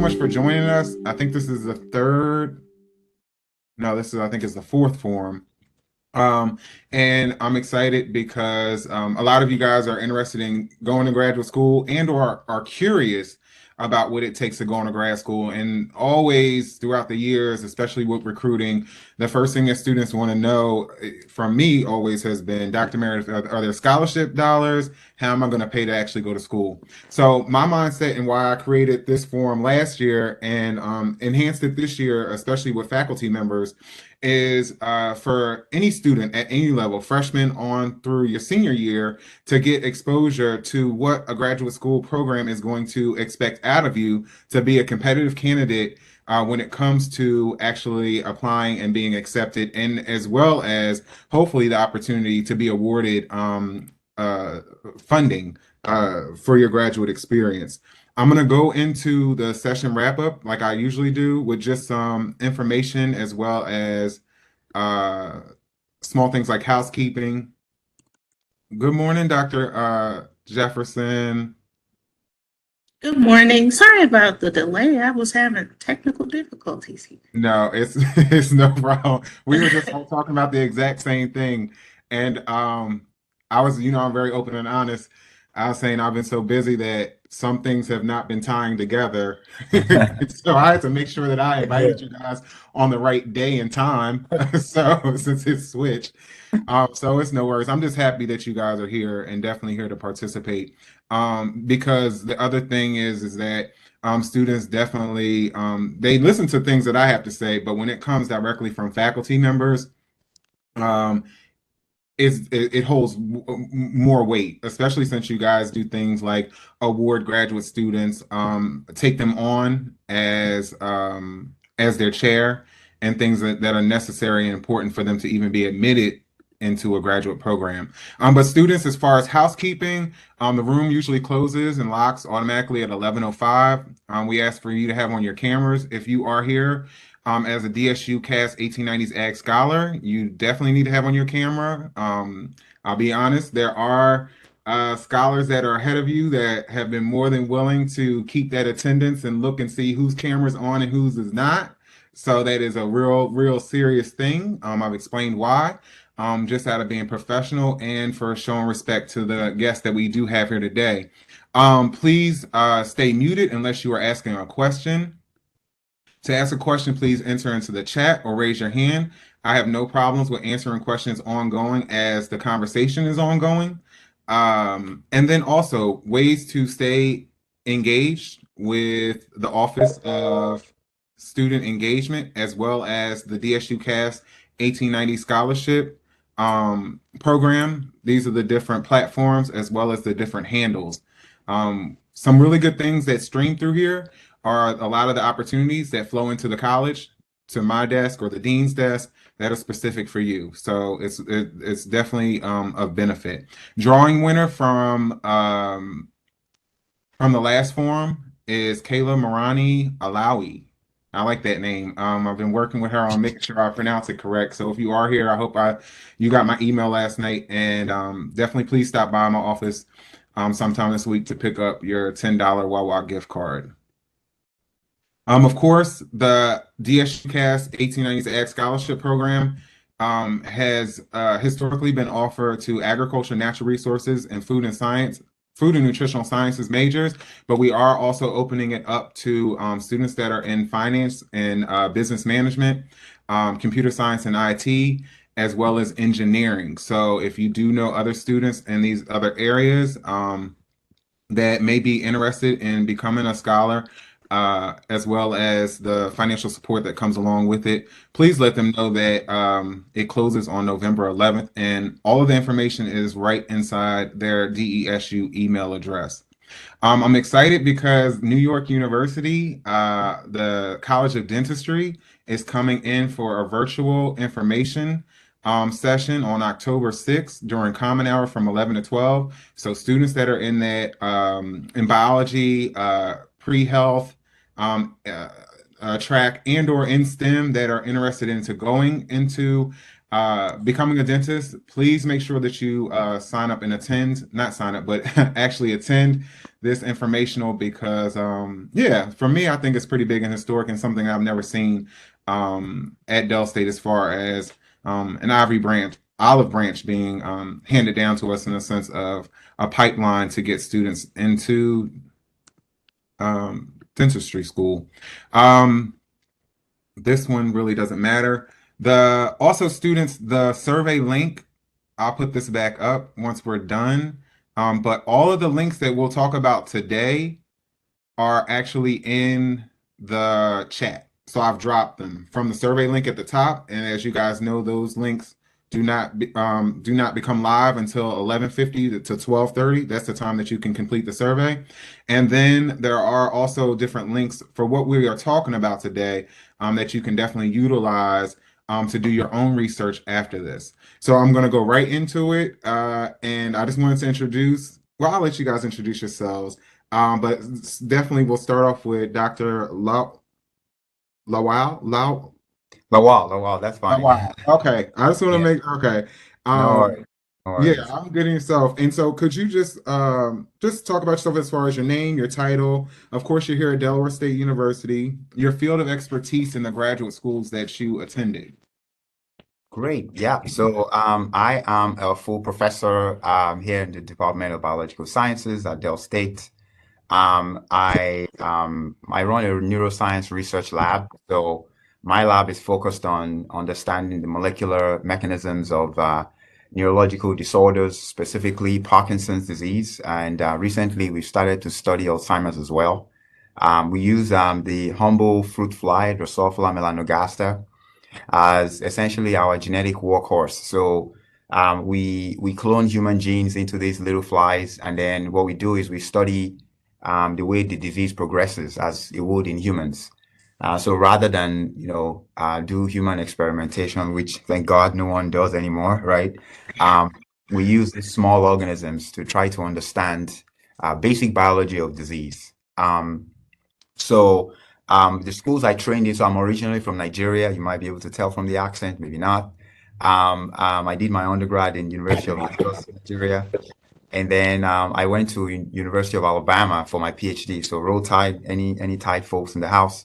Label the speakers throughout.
Speaker 1: much for joining us. I think this is the third, no, this is, I think it's the fourth forum. Um, and I'm excited because a lot of you guys are interested in going to graduate school and or are curious about what it takes to go into grad school. And always throughout the years, especially with recruiting, the first thing that students want to know from me always has been, Dr. Meredith, are there scholarship dollars? How am I going to pay to actually go to school? So my mindset and why I created this forum last year and enhanced it this year, especially with faculty members, is for any student at any level, freshman on through your senior year, to get exposure to what a graduate school program is going to expect out of you to be a competitive candidate when it comes to actually applying and being accepted, and as well as hopefully the opportunity to be awarded funding for your graduate experience. I'm going to go into the session wrap up like I usually do with just some information as well as uh, small things like housekeeping. Good morning, Dr. Jefferson.
Speaker 2: Good morning. Sorry about the delay. I was having technical difficulties here.
Speaker 1: No, it's it's no problem. We were just all talking about the exact same thing. And I was, I'm very open and honest. I was saying I've been so busy that some things have not been tying together. So I had to make sure that I invited you guys on the right day and time. So since it's switched. So it's no worries. I'm just happy that you guys are here and definitely here to participate. Because the other thing is that students definitely they listen to things that I have to say, but when it comes directly from faculty members, um, it holds more weight, especially since you guys do things like award graduate students, take them on as their chair, and things that are necessary and important for them to even be admitted into a graduate program. But students, as far as housekeeping, the room usually closes and locks automatically at 11:05. We ask for you to have on your cameras if you are here. As a DSU Cast 1890s Ag Scholar, you definitely need to have on your camera. I'll be honest, there are scholars that are ahead of you that have been more than willing to keep that attendance and look and see whose camera's on and whose is not. So that is a real serious thing. I've explained why, just out of being professional and for showing respect to the guests that we do have here today. Please stay muted unless you are asking a question. To ask a question, please enter into the chat or raise your hand. I have no problems with answering questions ongoing as the conversation is ongoing. And then also ways to stay engaged with the Office of Student Engagement as well as the DSU Cast 1890 Scholarship program. These are the different platforms as well as the different handles. Some really good things that stream through here are a lot of the opportunities that flow into the college, to my desk or the dean's desk, that are specific for you. So it's definitely of benefit. Drawing winner from the last forum is Kayla Marani Alawi. I like that name. I've been working with her on making sure I pronounce it correct. So if you are here, I hope you got my email last night, and definitely please stop by my office sometime this week to pick up your $10 Wawa gift card. Of course, the DSU Cast 1890s Ag Scholarship Program has historically been offered to agriculture, natural resources, and food and nutritional sciences majors, but we are also opening it up to students that are in finance and business management, computer science and IT, as well as engineering. So if you do know other students in these other areas that may be interested in becoming a scholar, as well as the financial support that comes along with it, please let them know that it closes on November 11th, and all of the information is right inside their DESU email address. I'm excited because New York University, the College of Dentistry, is coming in for a virtual information session on October 6th during Common Hour from 11 to 12. So students that are in that in biology, pre-health, track and or in STEM that are interested into going into becoming a dentist, please make sure that you sign up and attend, not sign up, but actually attend this informational because, yeah, for me, I think it's pretty big and historic and something I've never seen at Dell State as far as an olive branch being handed down to us in the sense of a pipeline to get students into dentistry school. Um, this one really doesn't matter. The also students, the survey link, I'll put this back up once we're done. But all of the links that we'll talk about today are actually in the chat. So I've dropped them from the survey link at the top. And as you guys know, those links do not become live until 11:50 to 12:30. That's the time that you can complete the survey. And then there are also different links for what we are talking about today that you can definitely utilize to do your own research after this. So I'm going to go right into it. And I just wanted to well, I'll let you guys introduce yourselves. But definitely we'll start off with Dr. Lawal.
Speaker 3: Lawal, that's fine.
Speaker 1: Lawal. Okay. I just want to
Speaker 3: Yeah,
Speaker 1: make okay.
Speaker 3: no
Speaker 1: Um,
Speaker 3: worries, no
Speaker 1: yeah,
Speaker 3: worries.
Speaker 1: I'm getting yourself. And so could you just talk about yourself as far as your name, your title? Of course, you're here at Delaware State University, your field of expertise in the graduate schools that you attended.
Speaker 3: Great. Yeah. So I am a full professor here in the Department of Biological Sciences at Del State. I run a neuroscience research lab. So my lab is focused on understanding the molecular mechanisms of neurological disorders, specifically Parkinson's disease. And recently we've started to study Alzheimer's as well. We use the humble fruit fly, Drosophila melanogaster, as essentially our genetic workhorse. So we clone human genes into these little flies, and then what we do is we study the way the disease progresses as it would in humans. So rather than do human experimentation, which thank God no one does anymore, right? Um, we use these small organisms to try to understand basic biology of disease. The schools I trained in, so I'm originally from Nigeria. You might be able to tell from the accent, maybe not. I did my undergrad in University of Lagos, Nigeria, and then I went to University of Alabama for my PhD. So roll tide, any tide folks in the house.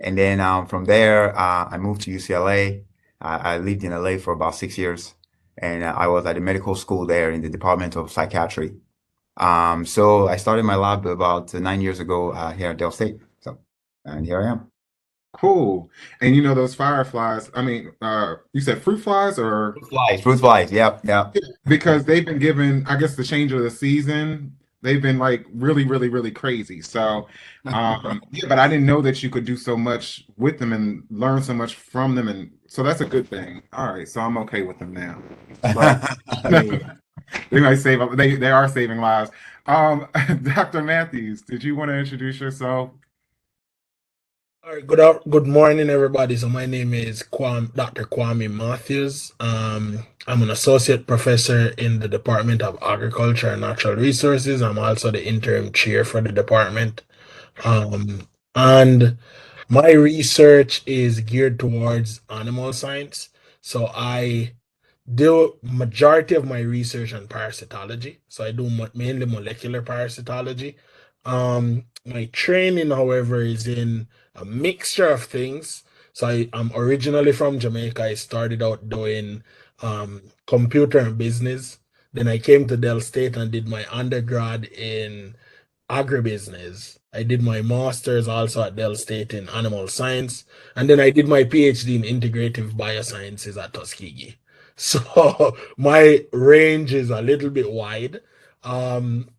Speaker 3: And then from there, I moved to UCLA. I lived in LA for about 6 years, and I was at the medical school there in the Department of Psychiatry. So I started my lab about 9 years ago here at Del State. So, and here I am.
Speaker 1: Cool. And you know those fireflies, I mean, you said fruit flies or
Speaker 3: Fruit flies. Yep, yep.
Speaker 1: because they've been given, I guess, the change of the season. They've been like really, really, really crazy. So, yeah, but I didn't know that you could do so much with them and learn so much from them, and so that's a good thing. All right, so I'm okay with them now. But
Speaker 3: There you
Speaker 1: they might save up. They are saving lives. Dr. Matthews, did you want to introduce yourself?
Speaker 4: All right, good morning, everybody. So my name is Dr. Kwame Matthews. I'm an associate professor in the Department of Agriculture and Natural Resources. I'm also the interim chair for the department. And my research is geared towards animal science. So I do majority of my research on parasitology. So I do mainly molecular parasitology. My training, however, is in a mixture of things. So I'm originally from Jamaica. I started out doing computer and business. Then I came to Del State and did my undergrad in agribusiness. I did my master's also at Del State in animal science, and then I did my PhD in integrative biosciences at Tuskegee. So my range is a little bit wide. Um,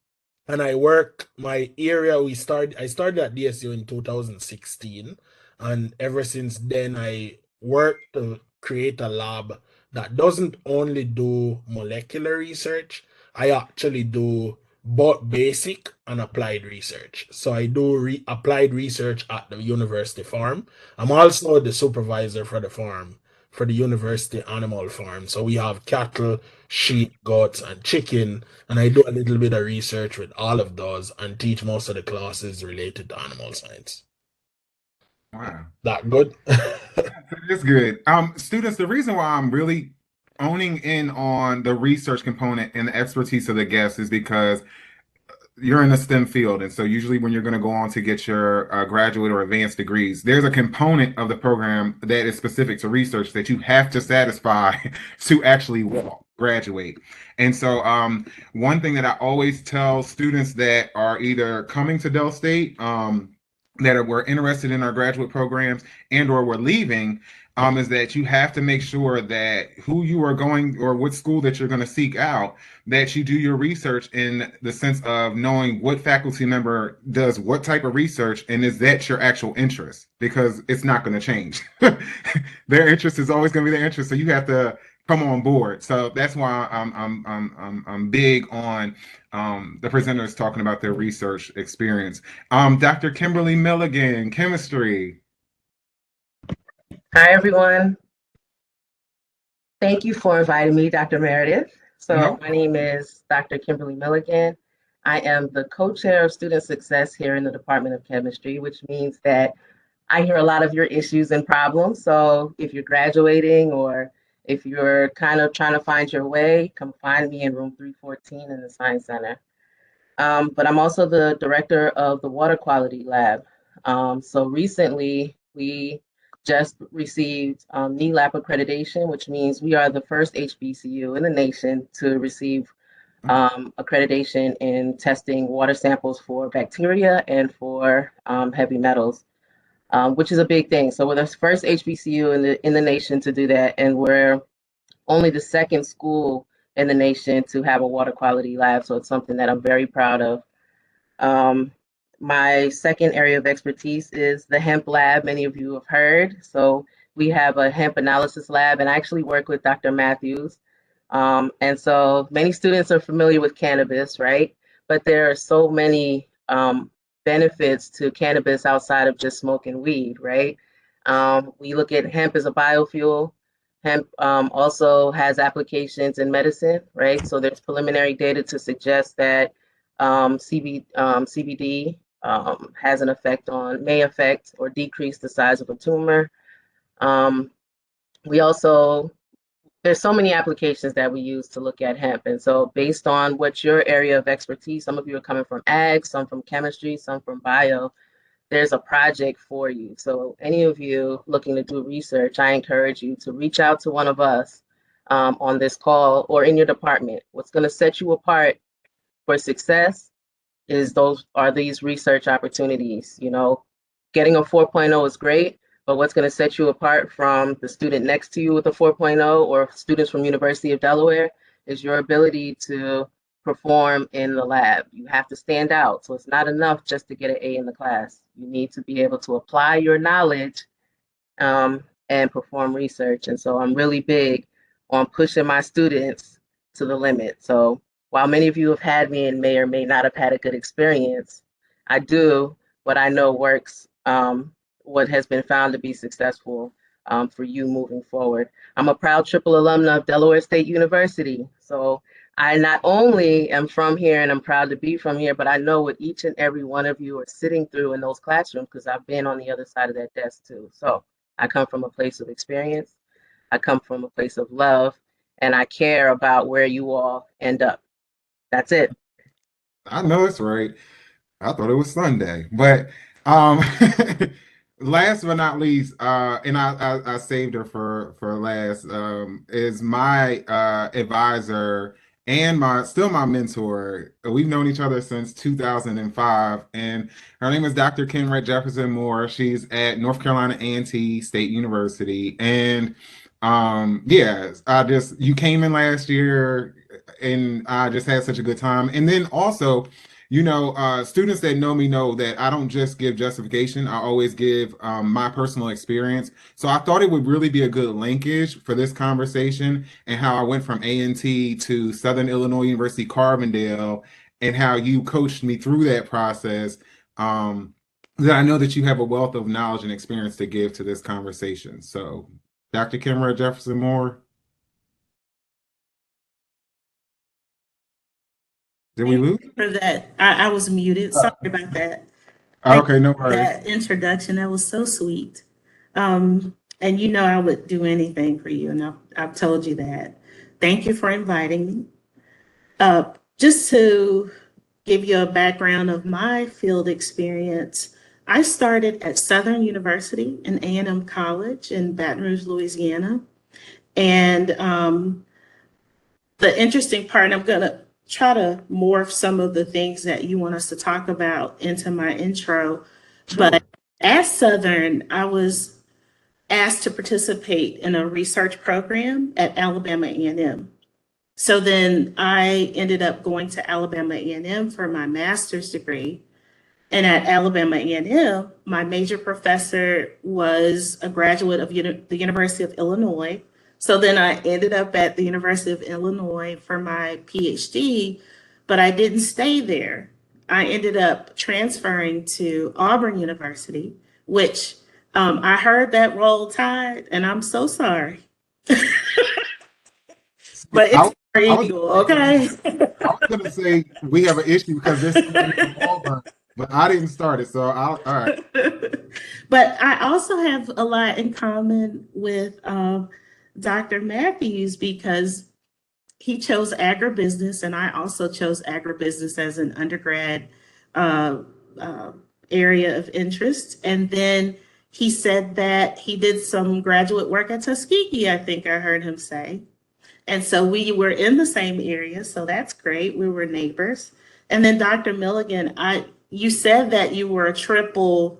Speaker 4: and I work my area. I started at DSU in 2016, and ever since then I worked to create a lab that doesn't only do molecular research. I actually do both basic and applied research. So I do applied research at the university farm. I'm also the supervisor for the farm, for the university animal farm. So we have cattle, sheep, goats, and chicken, and I do a little bit of research with all of those and teach most of the classes related to animal science.
Speaker 1: Wow.
Speaker 4: That good?
Speaker 1: It's good. Students, the reason why I'm really owning in on the research component and the expertise of the guests is because you're in the STEM field, and so usually when you're going to go on to get your graduate or advanced degrees, there's a component of the program that is specific to research that you have to satisfy to actually graduate. And so, one thing that I always tell students that are either coming to Del State, were interested in our graduate programs and or were leaving, is that you have to make sure that who you are going or what school that you're going to seek out, that you do your research in the sense of knowing what faculty member does what type of research and is that your actual interest, because it's not going to change. Their interest is always going to be their interest, so you have to come on board. So that's why I'm big on the presenters talking about their research experience. Dr. Kimberly Milligan, chemistry.
Speaker 5: Hi, everyone. Thank you for inviting me, Dr. Meredith. So my name is Dr. Kimberly Milligan. I am the co-chair of student success here in the Department of Chemistry, which means that I hear a lot of your issues and problems. So if you're graduating or if you're kind of trying to find your way, come find me in room 314 in the Science Center. But I'm also the director of the Water Quality Lab. So recently, we just received NELAP accreditation, which means we are the first HBCU in the nation to receive accreditation in testing water samples for bacteria and for heavy metals, which is a big thing. So we're the first HBCU in the nation to do that, and we're only the second school in the nation to have a water quality lab. So it's something that I'm very proud of. My second area of expertise is the Hemp Lab. Many of you have heard. So we have a Hemp Analysis Lab, and I actually work with Dr. Matthews. And so many students are familiar with cannabis, right? But there are so many benefits to cannabis outside of just smoking weed, right? We look at hemp as a biofuel. Hemp also has applications in medicine, right? So there's preliminary data to suggest that CBD has an effect may affect or decrease the size of a tumor. We also, there's so many applications that we use to look at hemp. And so based on what your area of expertise, some of you are coming from ag, some from chemistry, some from bio, there's a project for you. So any of you looking to do research, I encourage you to reach out to one of us on this call or in your department. What's going to set you apart for success is these research opportunities. You know, getting a 4.0 is great, but what's going to set you apart from the student next to you with a 4.0 or students from University of Delaware is your ability to perform in the lab. You have to stand out. So it's not enough just to get an A in the class. You need to be able to apply your knowledge and perform research. And so I'm really big on pushing my students to the limit. So while many of you have had me and may or may not have had a good experience, I do what I know works, what has been found to be successful for you moving forward. I'm a proud triple alumna of Delaware State University. So I not only am from here and I'm proud to be from here, but I know what each and every one of you are sitting through in those classrooms because I've been on the other side of that desk too. So I come from a place of experience. I come from a place of love, and I care about where you all end up. That's it.
Speaker 1: I know it's right. I thought it was Sunday, but um, last but not least, and I saved her for last, is my advisor and my mentor. We've known each other since 2005, and her name is Dr. Kenred Jefferson Moore. She's at North Carolina A&T State University, and yeah, you came in last year, and I just had such a good time, and then also. Students that know me know that I don't just give justification. I always give my personal experience. So I thought it would really be a good linkage for this conversation and how I went from A&T to Southern Illinois University Carbondale and how you coached me through that process. That I know that you have a wealth of knowledge and experience to give to this conversation. So, Dr. Kimra Jefferson Moore. Did we lose?
Speaker 2: For that, I was muted. Sorry about that.
Speaker 1: Okay, no worries.
Speaker 2: That introduction, that was so sweet. And I would do anything for you, and I've told you that. Thank you for inviting me. Just to give you a background of my field experience, I started at Southern University and A&M College in Baton Rouge, Louisiana. And the interesting part, and I'm going to try to morph some of the things that you want us to talk about into my intro. But at Southern, I was asked to participate in a research program at Alabama A&M. So then I ended up going to Alabama A&M for my master's degree. And at Alabama A&M, my major professor was a graduate of the University of Illinois. So then I ended up at the University of Illinois for my PhD, but I didn't stay there. I ended up transferring to Auburn University, which I heard that roll tide, and I'm so sorry. But
Speaker 1: I,
Speaker 2: it's War
Speaker 1: I was,
Speaker 2: Eagle, okay?
Speaker 1: I was gonna say we have an issue because there's somebody from Auburn, but I didn't start it, so all right.
Speaker 2: But I also have a lot in common with Dr. Matthews because he chose agribusiness, and I also chose agribusiness as an undergrad uh, uh, area of interest. And then he said that he did some graduate work at Tuskegee, I think I heard him say. And so we were in the same area, so that's great. We were neighbors. And then Dr. Milligan, you said that you were a triple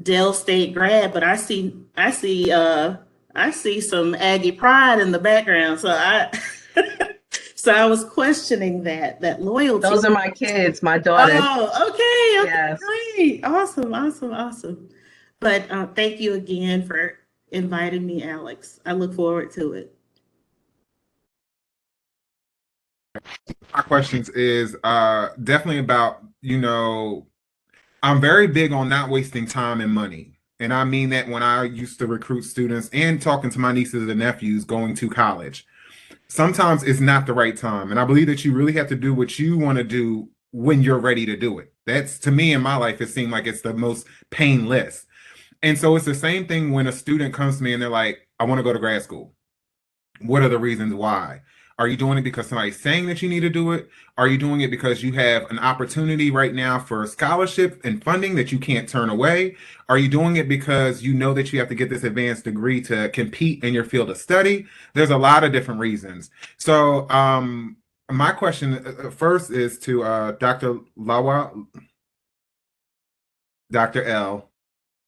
Speaker 2: Dell State grad, but I see some Aggie pride in the background. So I so I was questioning that loyalty.
Speaker 5: Those are my kids, my daughter.
Speaker 2: Oh, okay,
Speaker 5: Yes.
Speaker 2: great. Awesome. But thank you again for inviting me, Alex. I look forward to it.
Speaker 1: My questions is definitely about, I'm very big on not wasting time and money. And I mean that when I used to recruit students and talking to my nieces and nephews going to college. Sometimes it's not the right time. And I believe that you really have to do what you want to do when you're ready to do it. That's, to me, in my life, it seemed like it's the most painless. And so it's the same thing when a student comes to me and they're like, I want to go to grad school. What are the reasons why? Are you doing it because somebody's saying that you need to do it? Are you doing it because you have an opportunity right now for scholarship and funding that you can't turn away? Are you doing it because you know that you have to get this advanced degree to compete in your field of study? There's a lot of different reasons. So my question first is to Dr. Lawa, Dr. L,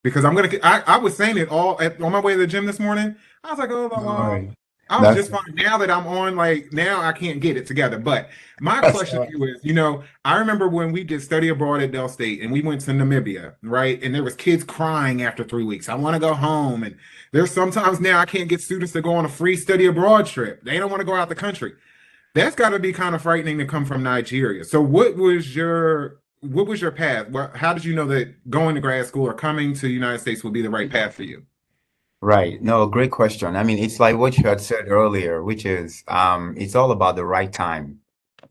Speaker 1: because I was saying it all on my way to the gym this morning. I was like, oh, Lawa. I was just fine. Now that I'm on, now I can't get it together. But my question to you is, I remember when we did study abroad at Del State and we went to Namibia, right? And there was kids crying after 3 weeks. I want to go home. And there's sometimes now I can't get students to go on a free study abroad trip. They don't want to go out the country. That's got to be kind of frightening to come from Nigeria. So what was your path? How did you know that going to grad school or coming to the United States would be the right path for you?
Speaker 3: Right. No, great question. I mean, it's like what you had said earlier, which is it's all about the right time,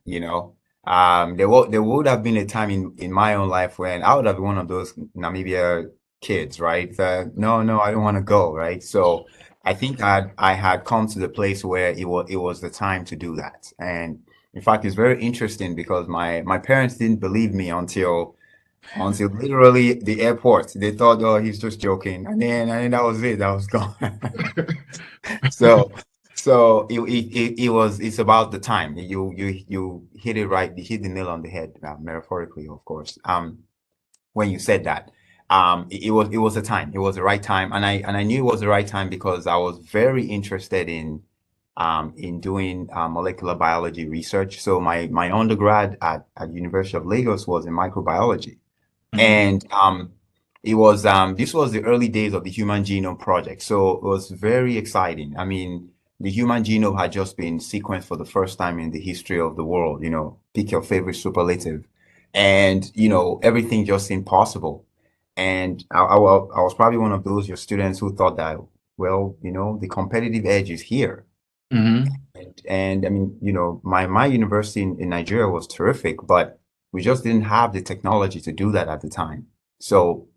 Speaker 3: you know. There would have been a time in my own life when I would have been one of those Namibia kids, right? No, I don't want to go, right? So I think I had come to the place where it was the time to do that. And in fact, it's very interesting because my parents didn't believe me until literally the airport. They thought, oh, he's just joking, and then that was it. That was gone. So it's about the time. You hit it right. You hit the nail on the head, metaphorically, of course. When you said that, it was the time. It was the right time, and I knew it was the right time because I was very interested in doing molecular biology research. So my undergrad at University of Lagos was in microbiology. And this was the early days of the Human Genome Project. So it was very exciting. I mean, the human genome had just been sequenced for the first time in the history of the world, pick your favorite superlative. And, everything just seemed possible. And I was probably one of those your students who thought that, well, the competitive edge is here. And I mean, my university in Nigeria was terrific, but we just didn't have the technology to do that at the time. So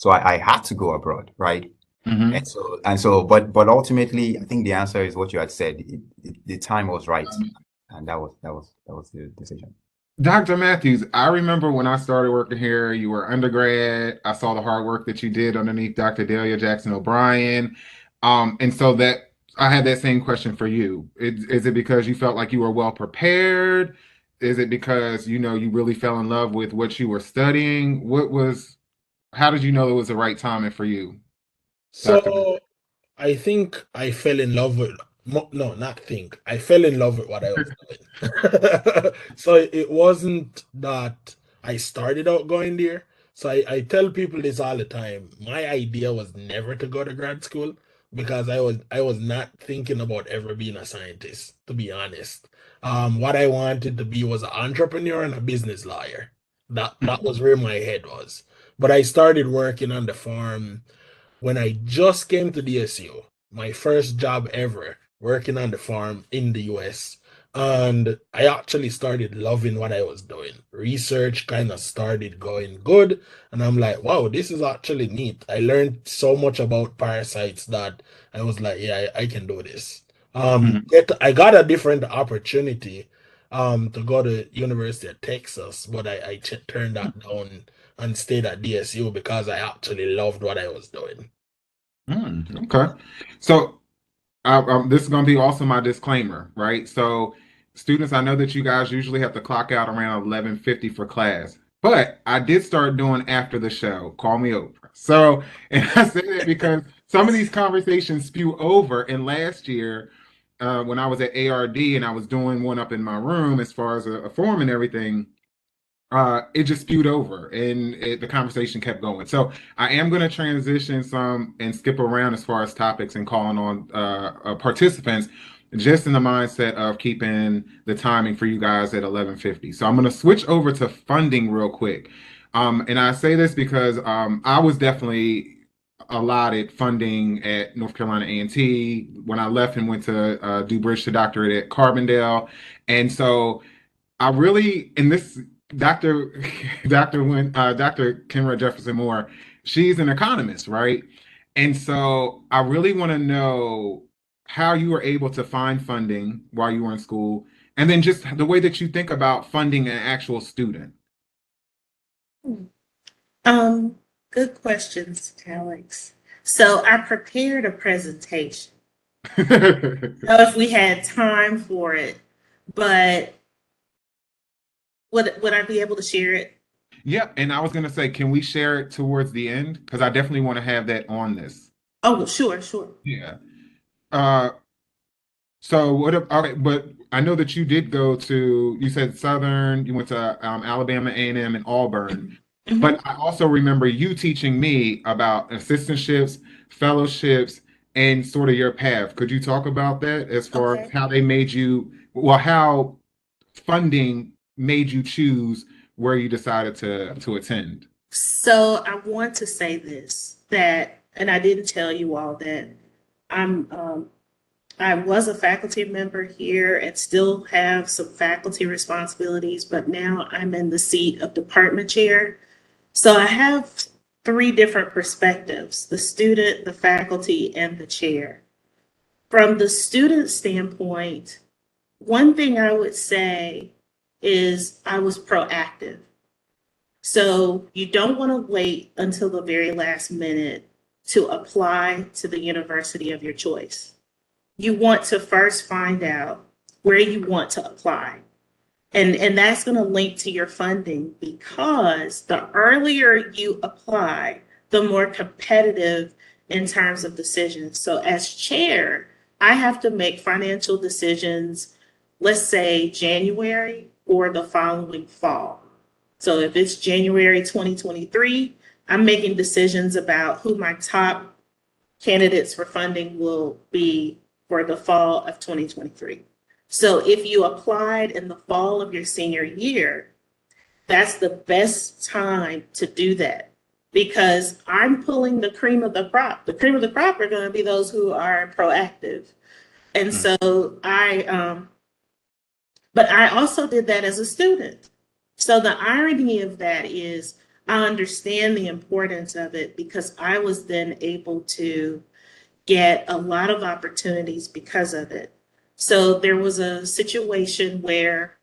Speaker 3: I had to go abroad, right?
Speaker 1: Mhm.
Speaker 3: But ultimately, I think the answer is what you had said. The time was right, and that was the decision.
Speaker 1: Dr. Matthews, I remember when I started working here, you were undergrad. I saw the hard work that you did underneath Dr. Delia Jackson O'Brien. And so that I had that same question for you. Is it because you felt like you were well prepared? Is it because, you really fell in love with what you were studying? How did you know it was the right timing for you, Dr.
Speaker 4: So I think I fell in love with, no, not think. I fell in love with what I was doing. So it wasn't that I started out going there. So I tell people this all the time. My idea was never to go to grad school because I was not thinking about ever being a scientist, to be honest. What I wanted to be was an entrepreneur and a business lawyer. That was where my head was. But I started working on the farm when I just came to DSU, my first job ever, working on the farm in the US. And I actually started loving what I was doing. Research kind of started going good. And I'm like, wow, this is actually neat. I learned so much about parasites that I was like, yeah, I can do this.
Speaker 1: Mhm.
Speaker 4: I got a different opportunity to go to University of Texas, but I turned that down and stayed at DSU because I actually loved what I was doing.
Speaker 1: Okay. So this is going to be also my disclaimer, right? So, students, I know that you guys usually have to clock out around 11:50 for class, but I did start doing after the show. Call me Oprah. So, and I say that because some of these conversations spew over. And last year, when I was at ARD and I was doing one up in my room as far as a forum and everything, it just spewed over and the conversation kept going. So I am going to transition some and skip around as far as topics and calling on participants just in the mindset of keeping the timing for you guys at 11:50. So I'm going to switch over to funding real quick. And I say this because I was definitely allotted funding at North Carolina A&T when I left and went to do bridge to doctorate at Carbondale. And so I really, and this Dr. Dr. Kenra Jefferson Moore, she's an economist, right? And so I really want to know how you were able to find funding while you were in school, and then just the way that you think about funding an actual student.
Speaker 2: Um, Good questions, Alex. So I prepared a presentation. I don't know if we had time for it, but would I be able to share it?
Speaker 1: Yep, and I was gonna say, can we share it towards the end? Because I definitely want to have that on this.
Speaker 2: Oh, sure, sure.
Speaker 1: Yeah. Uh, So okay, but I know that you did go to, you said Southern, you went to Alabama A&M and Auburn,
Speaker 2: Mhm.
Speaker 1: but I also remember you teaching me about assistantships, fellowships, and sort of your path. Could you talk about that as far as
Speaker 2: Okay.
Speaker 1: how they made you, well, how funding made you choose where you decided to attend?
Speaker 2: So I want to say this that, and I didn't tell you all that I'm I was a faculty member here and still have some faculty responsibilities, but now I'm in the seat of department chair. So I have three different perspectives: the student, the faculty, and the chair. From the student standpoint, one thing I would say is I was proactive. So you don't want to wait until the very last minute to apply to the university of your choice. You want to first find out where you want to apply. And that's going to link to your funding because the earlier you apply, the more competitive in terms of decisions. So as chair, I have to make financial decisions, let's say January or the following fall. So if it's January 2023, I'm making decisions about who my top candidates for funding will be for the fall of 2023. So if you applied in the fall of your senior year, that's the best time to do that because I'm pulling the cream of the crop. The cream of the crop are going to be those who are proactive. And
Speaker 1: Mm.
Speaker 2: so but I also did that as a student. So the irony of that is I understand the importance of it because I was then able to get a lot of opportunities because of it. So there was a situation where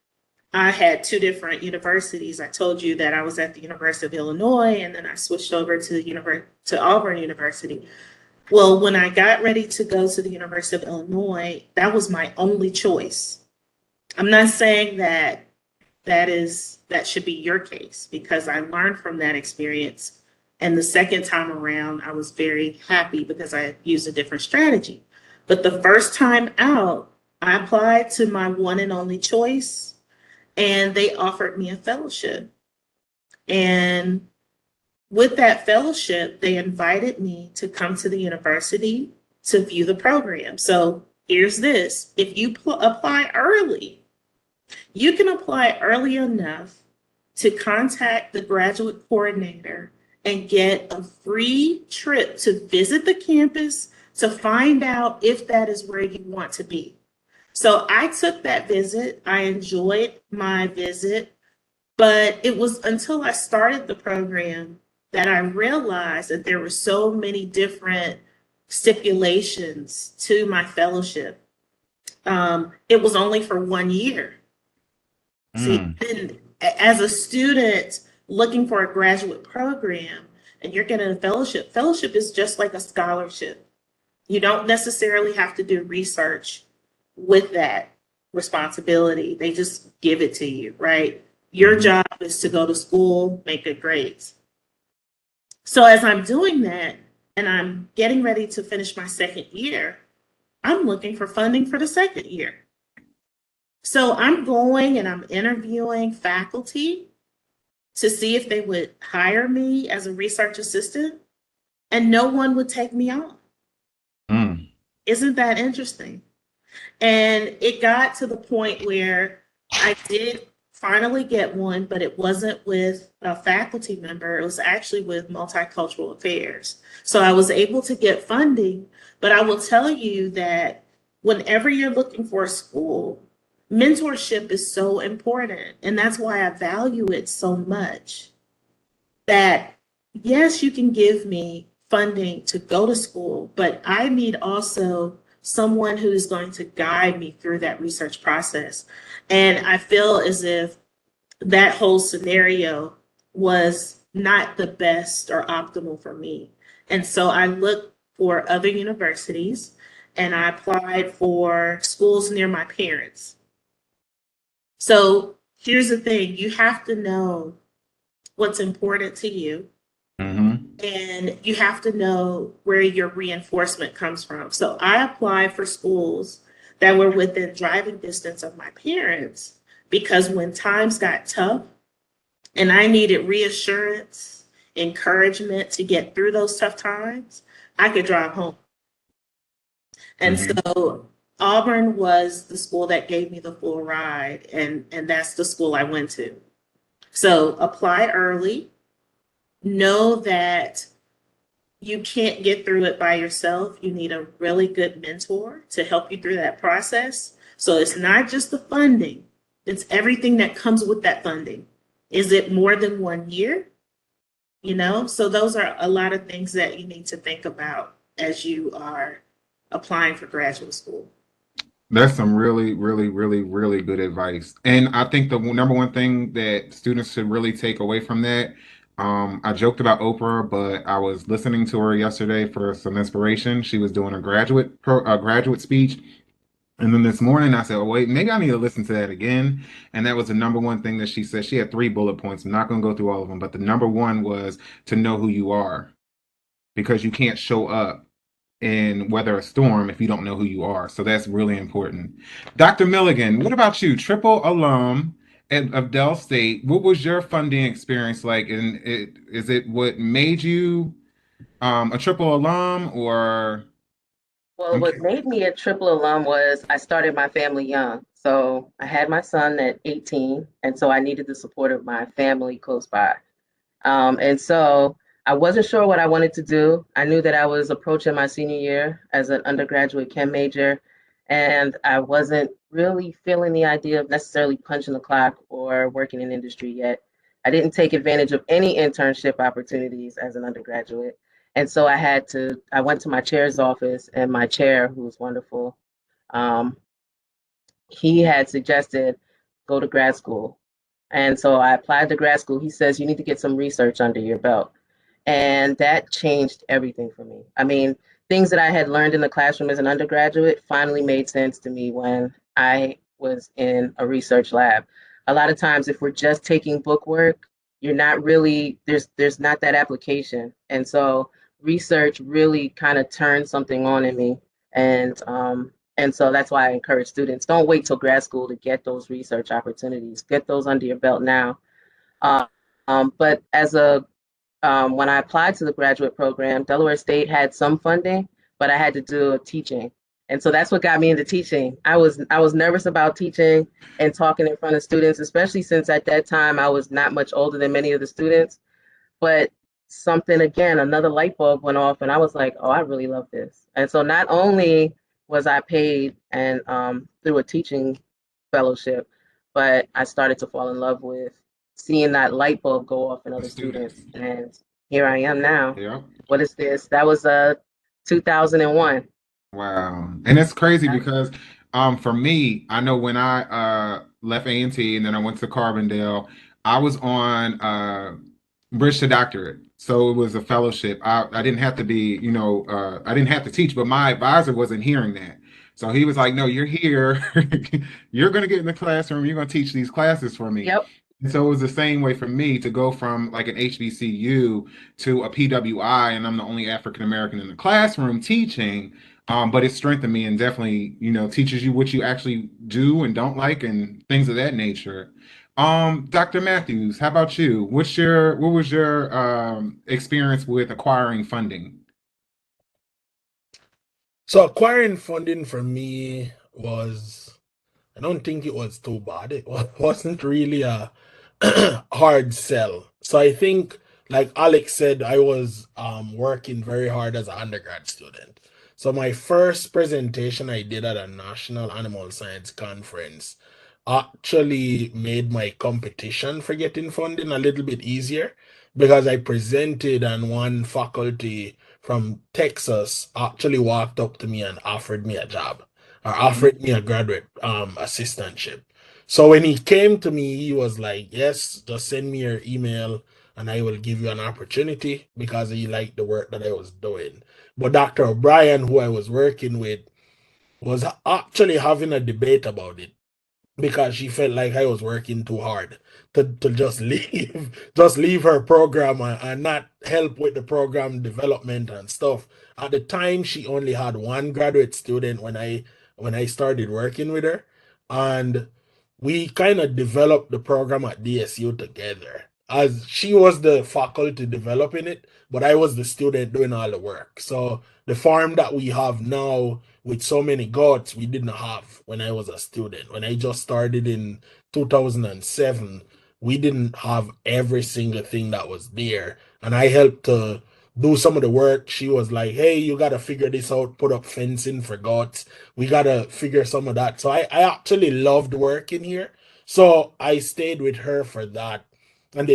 Speaker 2: I had two different universities. I told you that I was at the University of Illinois, and then I switched over to to Auburn University. Well, when I got ready to go to the University of Illinois, that was my only choice. I'm not saying that that should be your case because I learned from that experience. And the second time around, I was very happy because I used a different strategy. But the first time out, I applied to my one and only choice, and they offered me a fellowship. And with that fellowship, they invited me to come to the university to view the program. So here's this: if you apply early, you can apply early enough to contact the graduate coordinator and get a free trip to visit the campus to find out if that is where you want to be. So I took that visit. I enjoyed my visit, but it was until I started the program that I realized that there were so many different stipulations to my fellowship. It was only for 1 year. See, as a student looking for a graduate program and you're getting a fellowship, fellowship is just like a scholarship. You don't necessarily have to do research with that responsibility. They just give it to you, right? Your job is to go to school, make good grades. So as I'm doing that and I'm getting ready to finish my second year, I'm looking for funding for the second year. So I'm going and I'm interviewing faculty to see if they would hire me as a research assistant, and no one would take me on. Isn't that interesting? And it got to the point where I did finally get one, but it wasn't with a faculty member. It was actually with multicultural affairs. So I was able to get funding, but I will tell you that whenever you're looking for a school, mentorship is so important. And that's why I value it so much. That yes, you can give me funding to go to school, but I need also someone who is going to guide me through that research process. And I feel as if that whole scenario was not the best or optimal for me. And so I looked for other universities and I applied for schools near my parents. So here's the thing: you have to know what's important to you. And you have to know where your reinforcement comes from. So I applied for schools that were within driving distance of my parents because when times got tough and I needed reassurance, encouragement to get through those tough times, I could drive home. And so Auburn was the school that gave me the full ride, and that's the school I went to. So apply early. Know that you can't get through it by yourself. You need a really good mentor to help you through that process. So it's not just the funding, it's everything that comes with that funding. Is it more than 1 year? So those are a lot of things that you need to think about as you are applying for graduate school.
Speaker 1: That's some really, really, really, really good advice. And I think the number one thing that students should really take away from that, I joked about Oprah, but I was listening to her yesterday for some inspiration. She was doing a graduate speech. And then this morning I said, oh, wait, maybe I need to listen to that again. And that was the number one thing that she said. She had 3 bullet points. I'm not going to go through all of them, but the number one was to know who you are, because you can't show up and weather a storm if you don't know who you are. So that's really important. Dr. Milligan, what about you? Triple alum of Dell State. What was your funding experience like? And is it what made you a triple alum, or?
Speaker 5: Well, what made me a triple alum was I started my family young. So I had my son at 18, and so I needed the support of my family close by. And so I wasn't sure what I wanted to do. I knew that I was approaching my senior year as an undergraduate chem major, and I wasn't really feeling the idea of necessarily punching the clock or working in industry yet. I didn't take advantage of any internship opportunities as an undergraduate. And so I went to my chair's office, and my chair, who's wonderful, um, he had suggested go to grad school. And so I applied to grad school. He says, you need to get some research under your belt. And that changed everything for me. I mean, things that I had learned in the classroom as an undergraduate finally made sense to me when I was in a research lab. A lot of times, if we're just taking book work, you're not really, there's not that application. And so research really kind of turned something on in me. And so that's why I encourage students, don't wait till grad school to get those research opportunities. Get those under your belt now. But when I applied to the graduate program, Delaware State had some funding, but I had to do teaching. And so that's what got me into teaching. I was nervous about teaching and talking in front of students, especially since at that time I was not much older than many of the students. But another light bulb went off, and I was like, oh, I really love this. And so not only was I paid and through a teaching fellowship, but I started to fall in love with seeing that light bulb go off in other students. And here I am now.
Speaker 1: Yeah.
Speaker 5: What is this? That was 2001.
Speaker 1: Wow. And it's crazy because for me, I know when I left A&T and then I went to Carbondale, I was on Bridge to Doctorate. So it was a fellowship. I didn't have to be, I didn't have to teach, but my advisor wasn't hearing that. So he was like, no, you're here. You're going to get in the classroom. You're going to teach these classes for me.
Speaker 5: Yep.
Speaker 1: And so it was the same way for me to go from like an HBCU to a PWI, and I'm the only African American in the classroom teaching. But it strengthened me and definitely, teaches you what you actually do and don't like and things of that nature. Dr. Matthews, how about you? What was your experience with acquiring funding?
Speaker 4: So acquiring funding for me was, I don't think it was too bad. It wasn't really a hard sell. So I think, like Alex said, I was working very hard as an undergrad student. So my first presentation I did at a national animal science conference actually made my competition for getting funding a little bit easier because I presented and one faculty from Texas actually walked up to me and offered me a job or offered me a graduate assistantship. So when he came to me, he was like, yes, just send me your email and I will give you an opportunity because he liked the work that I was doing. But Dr. O'Brien, who I was working with, was actually having a debate about it because she felt like I was working too hard to just leave her program and not help with the program development and stuff. At the time, she only had one graduate student when I started working with her, and we kind of developed the program at DSU together. As she was the faculty developing it, but I was the student doing all the work. So the farm that we have now with so many goats we didn't have when I was a student. When I just started in 2007, we didn't have every single thing that was there. And I helped to do some of the work. She was like, hey, you got to figure this out, put up fencing for goats. We got to figure some of that. So I actually loved working here. So I stayed with her for that. And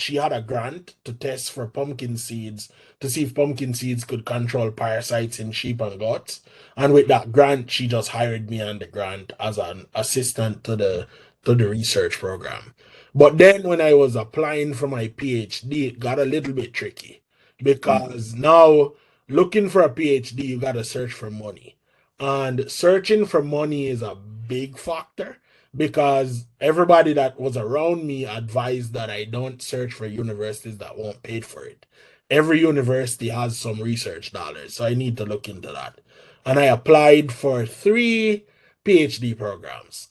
Speaker 4: she had a grant to test for pumpkin seeds to see if pumpkin seeds could control parasites in sheep and goats. And with that grant, she just hired me on the grant as an assistant to the research program. But then when I was applying for my PhD, it got a little bit tricky because now looking for a PhD, you got to search for money. And searching for money is a big factor because everybody that was around me advised that I don't search for universities that won't pay for it. Every university has some research dollars, so I need to look into that. And I applied for 3 PhD programs.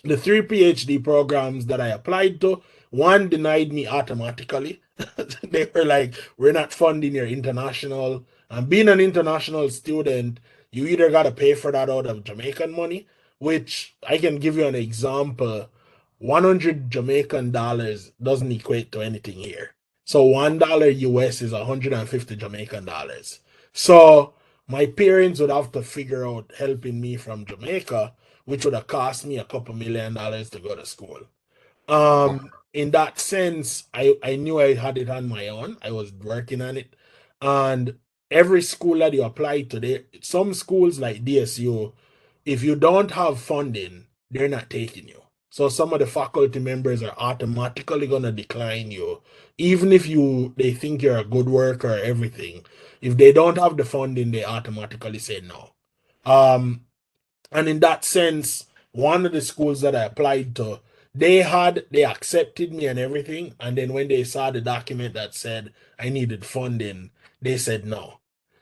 Speaker 4: The 3 PhD programs that I applied to, one denied me automatically. They were like, we're not funding your international. And being an international student, you either got to pay for that out of Jamaican money, which I can give you an example. 100 Jamaican dollars doesn't equate to anything here. So $1 US is 150 Jamaican dollars. So my parents would have to figure out helping me from Jamaica, which would have cost me a couple $1 million to go to school. in that sense, I knew I had it on my own. I was working on it. And every school that you apply to, some schools like DSU, if you don't have funding, they're not taking you. So some of the faculty members are automatically gonna decline you, even if they think you're a good worker or everything. If they don't have the funding, they automatically say no. And in that sense, one of the schools that I applied to, they accepted me and everything. And then when they saw the document that said I needed funding, they said no.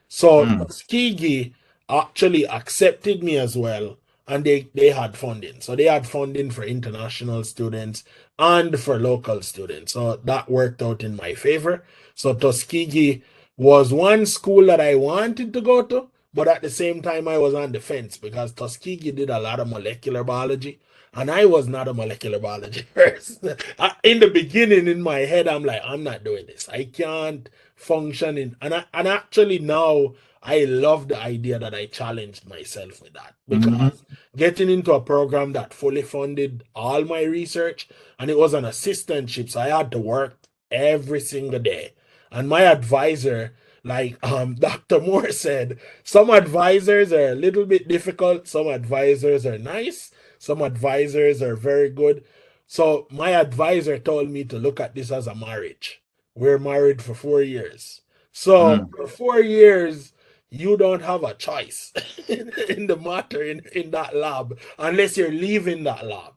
Speaker 4: So
Speaker 1: Mm.
Speaker 4: Tuskegee actually accepted me as well, and they had funding. So they had funding for international students and for local students. So that worked out in my favor. So Tuskegee was one school that I wanted to go to, but at the same time, I was on the fence because Tuskegee did a lot of molecular biology, and I was not a molecular biology person. In the beginning, in my head, I'm like, I'm not doing this. I can't function in, and actually now I love the idea that I challenged myself with that
Speaker 1: Mhm.
Speaker 4: because getting into a program that fully funded all my research, and it was an assistantship, so I had to work every single day. And my advisor, like Dr. Moore said, some advisors are a little bit difficult, some advisors are nice, some advisors are very good. So my advisor told me to look at this as a marriage. We're married for 4 years. So
Speaker 1: Mm.
Speaker 4: for 4 years, you don't have a choice in the matter in that lab unless you're leaving that lab.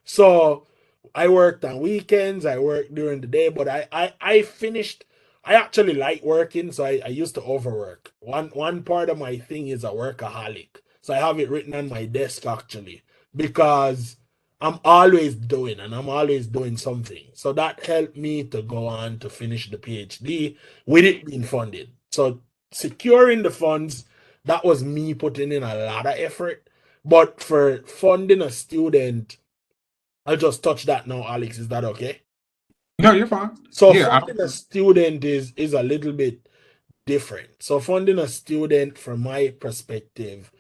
Speaker 4: So I worked on weekends, I worked during the day, but I finished. I actually like working, so I used to overwork. One part of my thing is a workaholic. So I have it written on my desk actually because I'm always doing and I'm always doing something. So that helped me to go on to finish the PhD with it being funded. So securing the funds, that was me putting in a lot of effort. But for funding a student, I'll just touch that now, Alex. Is that okay?
Speaker 1: No, you're fine.
Speaker 4: So
Speaker 1: Yeah, I
Speaker 4: funding a
Speaker 1: don't.
Speaker 4: student is a little bit different. So funding a student, from my perspective,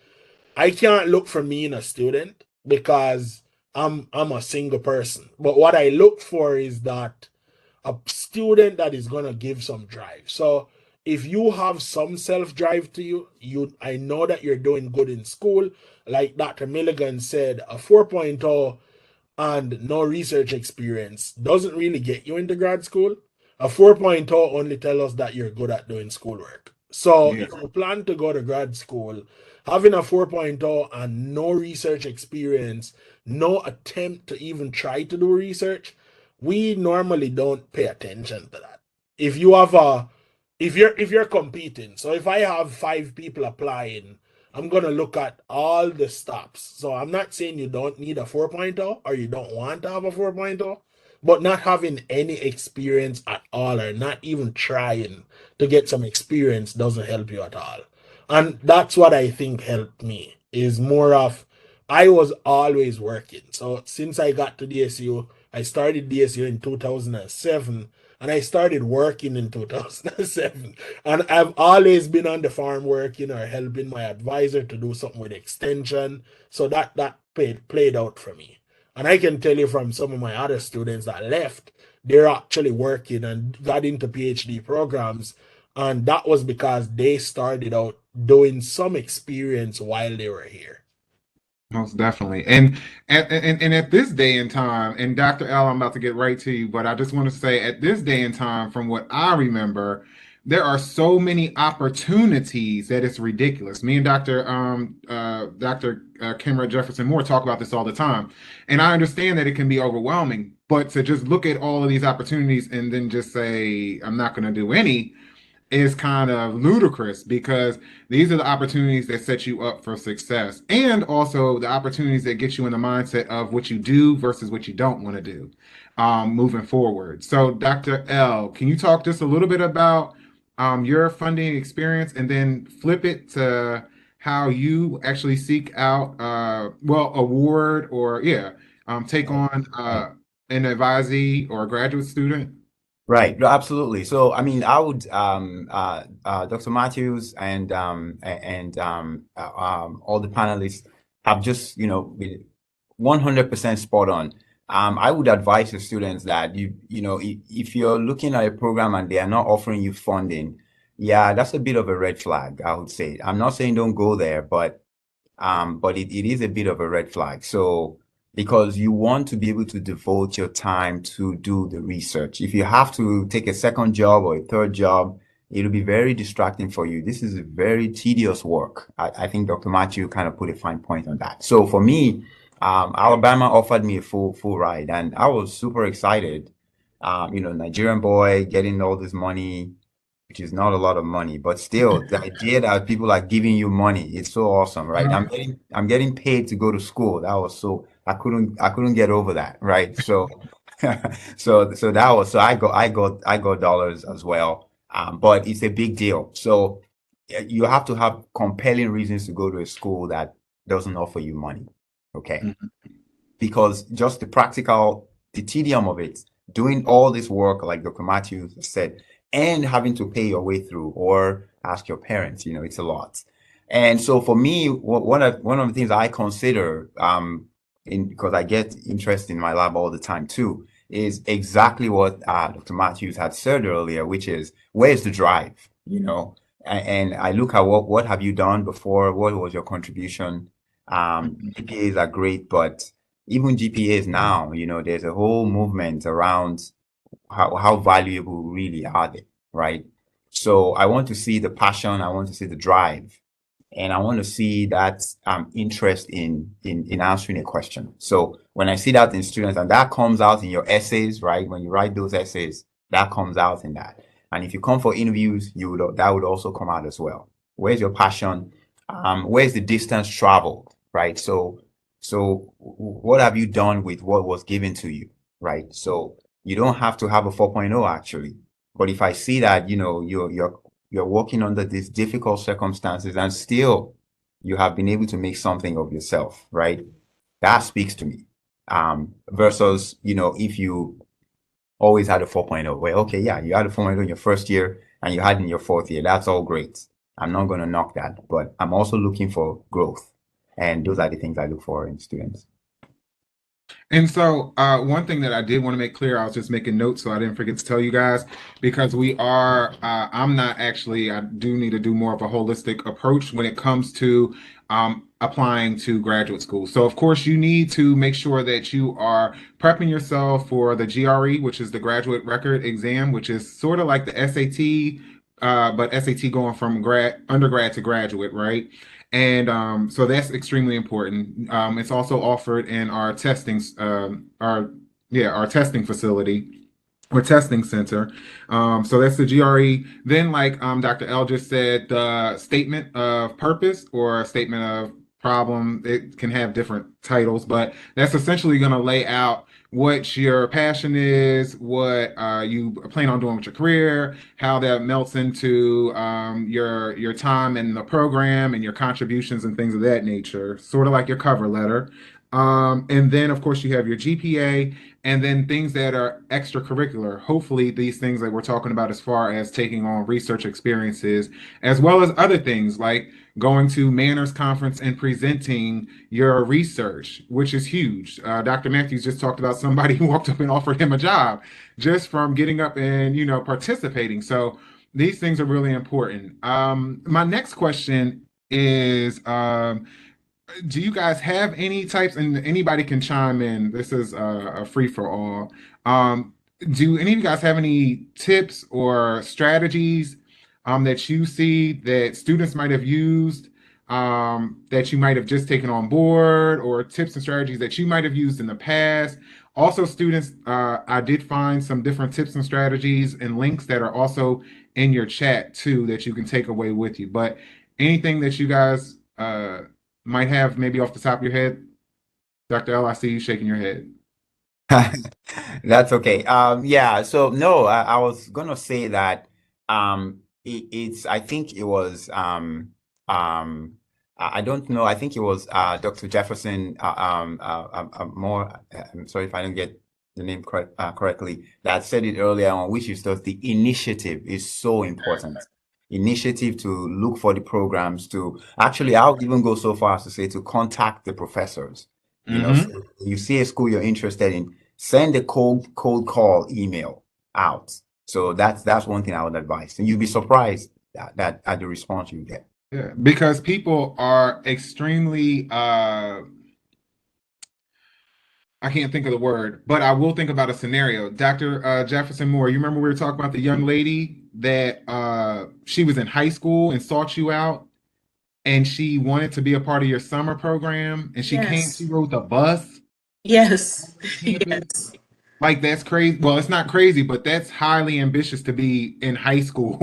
Speaker 4: I can't look for me in a student because I'm a single person. But what I look for is that a student that is gonna give some drive. So if you have some self drive to you, I know that you're doing good in school. Like Dr. Milligan said, a 4.0 and no research experience doesn't really get you into grad school. A 4.0 only tell us that you're good at doing schoolwork. So
Speaker 1: Yeah.
Speaker 4: if you plan to go to grad school, having a 4.0 and no research experience, no attempt to even try to do research, we normally don't pay attention to that. If you have a if you're competing, so if I have 5 people applying, I'm gonna look at all the stops. So I'm not saying you don't need a 4.0 or you don't want to have a 4.0, but not having any experience at all or not even trying to get some experience doesn't help you at all. And that's what I think helped me is more of I was always working. So since I got to DSU, I started DSU in 2007 and I started working in 2007. And I've always been on the farm working or helping my advisor to do something with extension. So that played out for me. And I can tell you from some of my other students that left, they're actually working and got into PhD programs. And that was because they started out doing some experience while they were here.
Speaker 1: Most definitely. And at this day and time, and Dr. L, I'm about to get right to you, but I just want to say at this day and time, from what I remember, there are so many opportunities that it's ridiculous. Me and Dr. Kimra Jefferson Moore talk about this all the time. And I understand that it can be overwhelming, but to just look at all of these opportunities and then just say, I'm not going to do any is kind of ludicrous because these are the opportunities that set you up for success and also the opportunities that get you in the mindset of what you do versus what you don't want to do moving forward. So, Dr. L, can you talk just a little bit about your funding experience and then flip it to how you actually seek out, award or, take
Speaker 3: Right.
Speaker 1: on
Speaker 3: Right.
Speaker 1: an advisee or a graduate student?
Speaker 3: Right. No, absolutely. So, I mean, I would, Dr. Matthews and all the panelists have just, been 100% spot on. I would advise the students that if you're looking at a program and they are not offering you funding, yeah, that's a bit of a red flag, I would say. I'm not saying don't go there, but it is a bit of a red flag. So because you want to be able to devote your time to do the research. If you have to take a second job or a third job, it'll be very distracting for you. This is a very tedious work. I think Dr. Matthew kind of put a fine point on that. So for me, Alabama offered me a full ride, and I was super excited. Nigerian boy getting all this money, which is not a lot of money, but still, the idea that people are giving you money, it's so awesome, right? I'm getting paid to go to school. That was so I couldn't get over that, right? So I got dollars as well. But it's a big deal. So you have to have compelling reasons to go to a school that doesn't offer you money. Okay.
Speaker 1: Mhm.
Speaker 3: Because just the tedium of it, doing all this work, like Dr. Matthews said, and having to pay your way through or ask your parents, it's a lot. And so for me, one of the things I consider, because I get interest in my lab all the time too, is exactly what Dr. Matthews had said earlier, which is where's the drive, and I look at what have you done before, what was your contribution. GPAs are great, but even GPAs now, there's a whole movement around how valuable really are they, right? So I want to see the passion, I want to see the drive, and I want to see that interest in answering a question. So when I see that in students, and that comes out in your essays, right? When you write those essays, that comes out in that. And if you come for interviews, that would also come out as well. Where's your passion? Where's the distance traveled, right? So what have you done with what was given to you, right? So you don't have to have a 4.0 actually. But if I see that, you're working under these difficult circumstances and still you have been able to make something of yourself, right? That speaks to me. Versus, if you always had a 4.0, well, okay, yeah, you had a 4.0 in your first year and you had in your fourth year. That's all great. I'm not going to knock that, but I'm also looking for growth. And those are the things I look for in students.
Speaker 1: And so, one thing that I did want to make clear, I was just making notes so I didn't forget to tell you guys, because I'm not actually, I do need to do more of a holistic approach when it comes to applying to graduate school. So, of course, you need to make sure that you are prepping yourself for the GRE, which is the graduate record exam, which is sort of like the SAT, but SAT going from undergrad to graduate, right? And so that's extremely important. It's also offered in our our testing facility or testing center. So that's the GRE. Then, like Dr. L just said, the statement of purpose or a statement of problem, it can have different titles, but that's essentially going to lay out what your passion is, what you plan on doing with your career, how that melts into your time in the program and your contributions and things of that nature, sort of like your cover letter. And then, of course, you have your GPA, and then things that are extracurricular. Hopefully, these things that we're talking about as far as taking on research experiences, as well as other things like going to Manners Conference and presenting your research, which is huge. Dr. Matthews just talked about somebody who walked up and offered him a job just from getting up and participating. So these things are really important. My next question is do you guys have any types, and anybody can chime in, this is a free for all. Do any of you guys have any tips or strategies that you see that students might have used, that you might have just taken on board, or tips and strategies that you might have used in the past? Also, students, I did find some different tips and strategies and links that are also in your chat too that you can take away with you. But anything that you guys might have maybe off the top of your head? Dr. L, I see you shaking your head.
Speaker 3: That's okay. Yeah, so no, I was gonna say that I think it was I don't know, I think it was Dr. Jefferson more I'm sorry if I don't get the name correctly, that said it earlier on, which is that the initiative is so important. Initiative to look for the programs, to actually, I would even go so far as to say to contact the professors You know, so you see a school you're interested in, send a cold call email out. So that's one thing I would advise. And you'd be surprised that at the response you get.
Speaker 1: Yeah, because people are extremely I can't think of the word, but I will think about a scenario. Dr. Jefferson Moore, you remember we were talking about the young lady that she was in high school and sought you out and she wanted to be a part of your summer program and she
Speaker 2: Yes.
Speaker 1: rode the bus
Speaker 2: Yes.
Speaker 1: campus.
Speaker 2: Yes.
Speaker 1: Like that's crazy. Well, it's not crazy, but that's highly ambitious to be in high school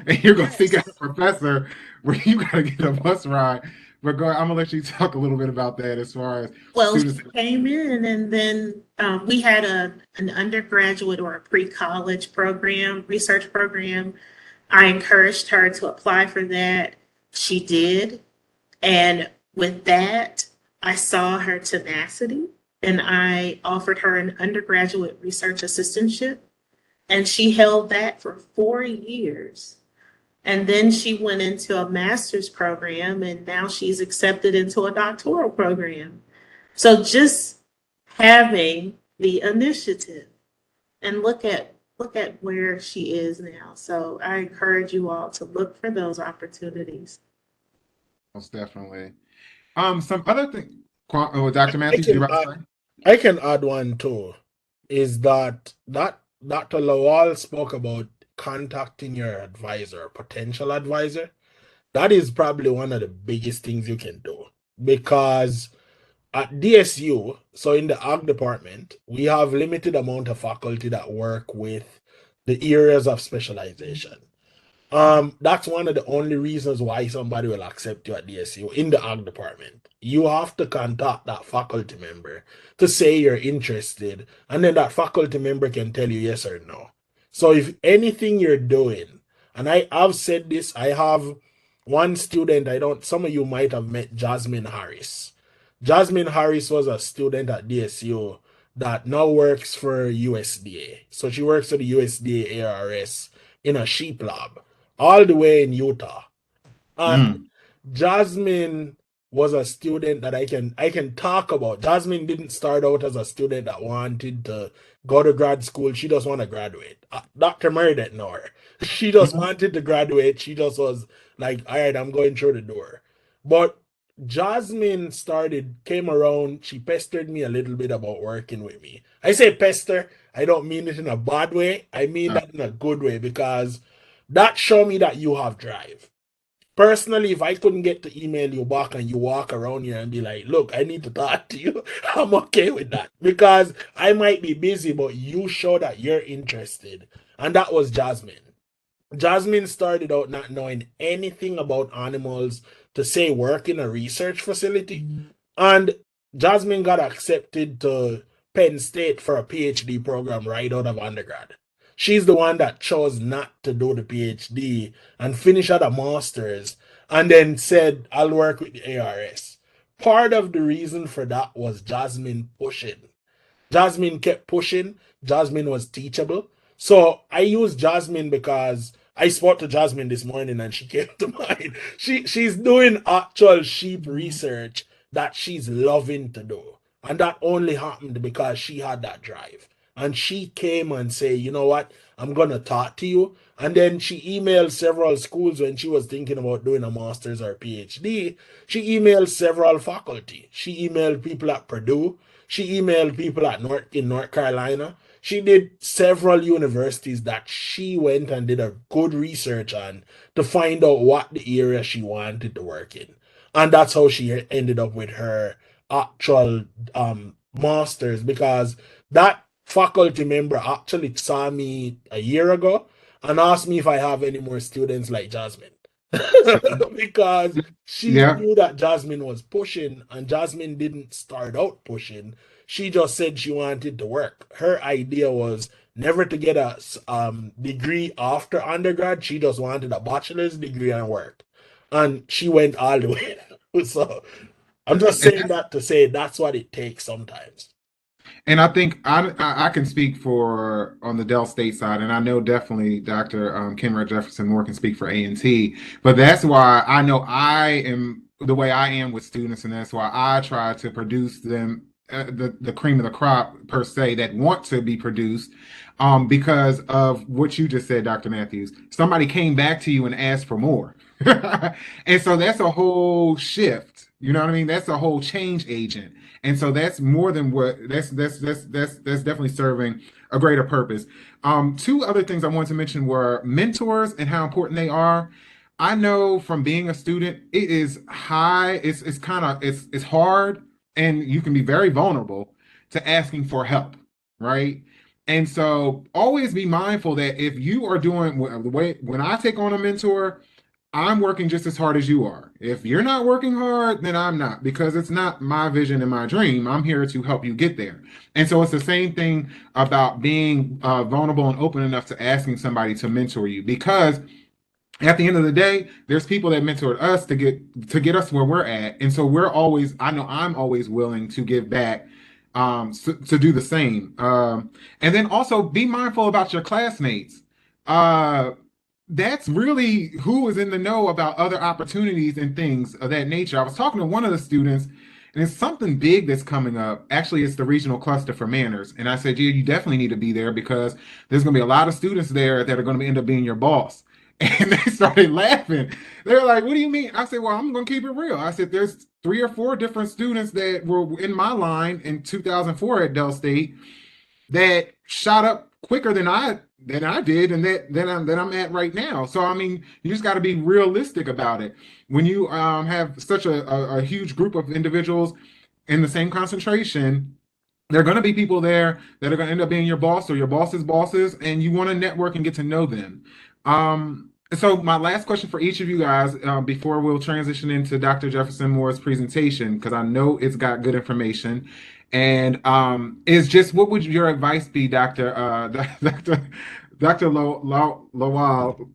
Speaker 1: and you're gonna seek out a professor where you gotta get a bus ride. But go, I'm gonna let you talk a little bit about that as far as
Speaker 2: Well, she
Speaker 1: students.
Speaker 2: came in and then we had an undergraduate or a pre-college program, research program. I encouraged her to apply for that. She did. And with that, I saw her tenacity and I offered her an undergraduate research assistantship. And she held that for 4 years. And then she went into a master's program and now she's accepted into a doctoral program. So just having the initiative and look at where she is now. So I encourage you all to look for those opportunities.
Speaker 1: Most definitely. Some other thing. Dr.
Speaker 4: I
Speaker 1: Matthews, you
Speaker 4: can
Speaker 1: about to
Speaker 4: add,
Speaker 1: say?
Speaker 4: I can add one too, is that Dr. Lawal spoke about contacting your advisor, potential advisor. That is probably one of the biggest things you can do because at DSU, so in the ag department, we have limited amount of faculty that work with the areas of specialization. That's one of the only reasons why somebody will accept you at DSU in the ag department. You have to contact that faculty member to say you're interested, and then that faculty member can tell you yes or no. So if anything you're doing, and I've said this, I have one student, some of you might have met Jasmine Harris. Jasmine Harris was a student at DSU that now works for USDA. So she works for the USDA ARS in a sheep lab all the way in Utah. And Jasmine was a student that I can talk about. Jasmine didn't start out as a student that wanted to go to grad school. She just want to graduate. Dr. Murray didn't know her. She just wanted to graduate. She just was like, all right, I'm going through the door. But Jasmine came around. She pestered me a little bit about working with me. I say pester. I don't mean it in a bad way. I mean that in a good way because that show me that you have drive. Personally, if I couldn't get to email you back and you walk around here and be like, look, I need to talk to you, I'm okay with that because I might be busy, but you show that you're interested. And that was Jasmine. Jasmine started out not knowing anything about animals to say work in a research facility. And Jasmine got accepted to Penn State for a PhD program right out of undergrad. She's the one that chose not to do the PhD and finish at a master's and then said, I'll work with the ARS. Part of the reason for that was Jasmine pushing. Jasmine kept pushing. Jasmine was teachable. So I used Jasmine because I spoke to Jasmine this morning and she came to mind. She's doing actual sheep research that she's loving to do. And that only happened because she had that drive. And she came and say, you know what, I'm gonna talk to you. And then she emailed several schools when she was thinking about doing a master's or PhD. She emailed several faculty. She emailed people at Purdue. She emailed people in North Carolina. She did several universities that she went and did a good research on to find out what the area she wanted to work in. And that's how she ended up with her actual master's because that faculty member actually saw me a year ago and asked me if I have any more students like Jasmine. Because she
Speaker 1: Yeah.
Speaker 4: knew that Jasmine was pushing and Jasmine didn't start out pushing. She just said she wanted to work. Her idea was never to get a degree after undergrad. She just wanted a bachelor's degree and work. And she went all the way. So I'm just saying that to say that's what it takes sometimes.
Speaker 1: And I think I can speak for on the Dell State side, and I know definitely Dr. Kenrick Jefferson Moore can speak for A&T. But that's why I know I am the way I am with students, and that's why I try to produce them the cream of the crop per se that want to be produced, because of what you just said, Dr. Matthews. Somebody came back to you and asked for more, and so that's a whole shift. You know what I mean? That's a whole change agent, and so that's more than what that's definitely serving a greater purpose. Two other things I wanted to mention were mentors and how important they are. I know from being a student, it is high. It's kind of it's hard, and you can be very vulnerable to asking for help, right? And so always be mindful that if you are doing the way when I take on a mentor, I'm working just as hard as you are. If you're not working hard, then I'm not, because it's not my vision and my dream. I'm here to help you get there. And so it's the same thing about being vulnerable and open enough to asking somebody to mentor you, because at the end of the day, there's people that mentored us to get us where we're at, and so we're always. I know I'm always willing to give back, to do the same. And then also be mindful about your classmates. Uh, that's really who is in the know about other opportunities and things of that nature. I was talking to one of the students, and it's something big that's coming up. Actually, it's the regional cluster for manners, and I said, "Yeah, you definitely need to be there because there's going to be a lot of students there that are going to end up being your boss." And they started laughing. They're like, "What do you mean?" I said, "Well, I'm going to keep it real." I said, "There's 3 or 4 different students that were in my line in 2004 at Dell State that shot up quicker than I did, and that I'm at right now." So I mean, you just got to be realistic about it. When you have such a huge group of individuals in the same concentration, there are going to be people there that are going to end up being your boss or your boss's bosses, and you want to network and get to know them. So my last question for each of you guys, before we'll transition into Dr. Jefferson Moore's presentation, because I know it's got good information, and is just what would your advice be, Dr. Dr. Lowell,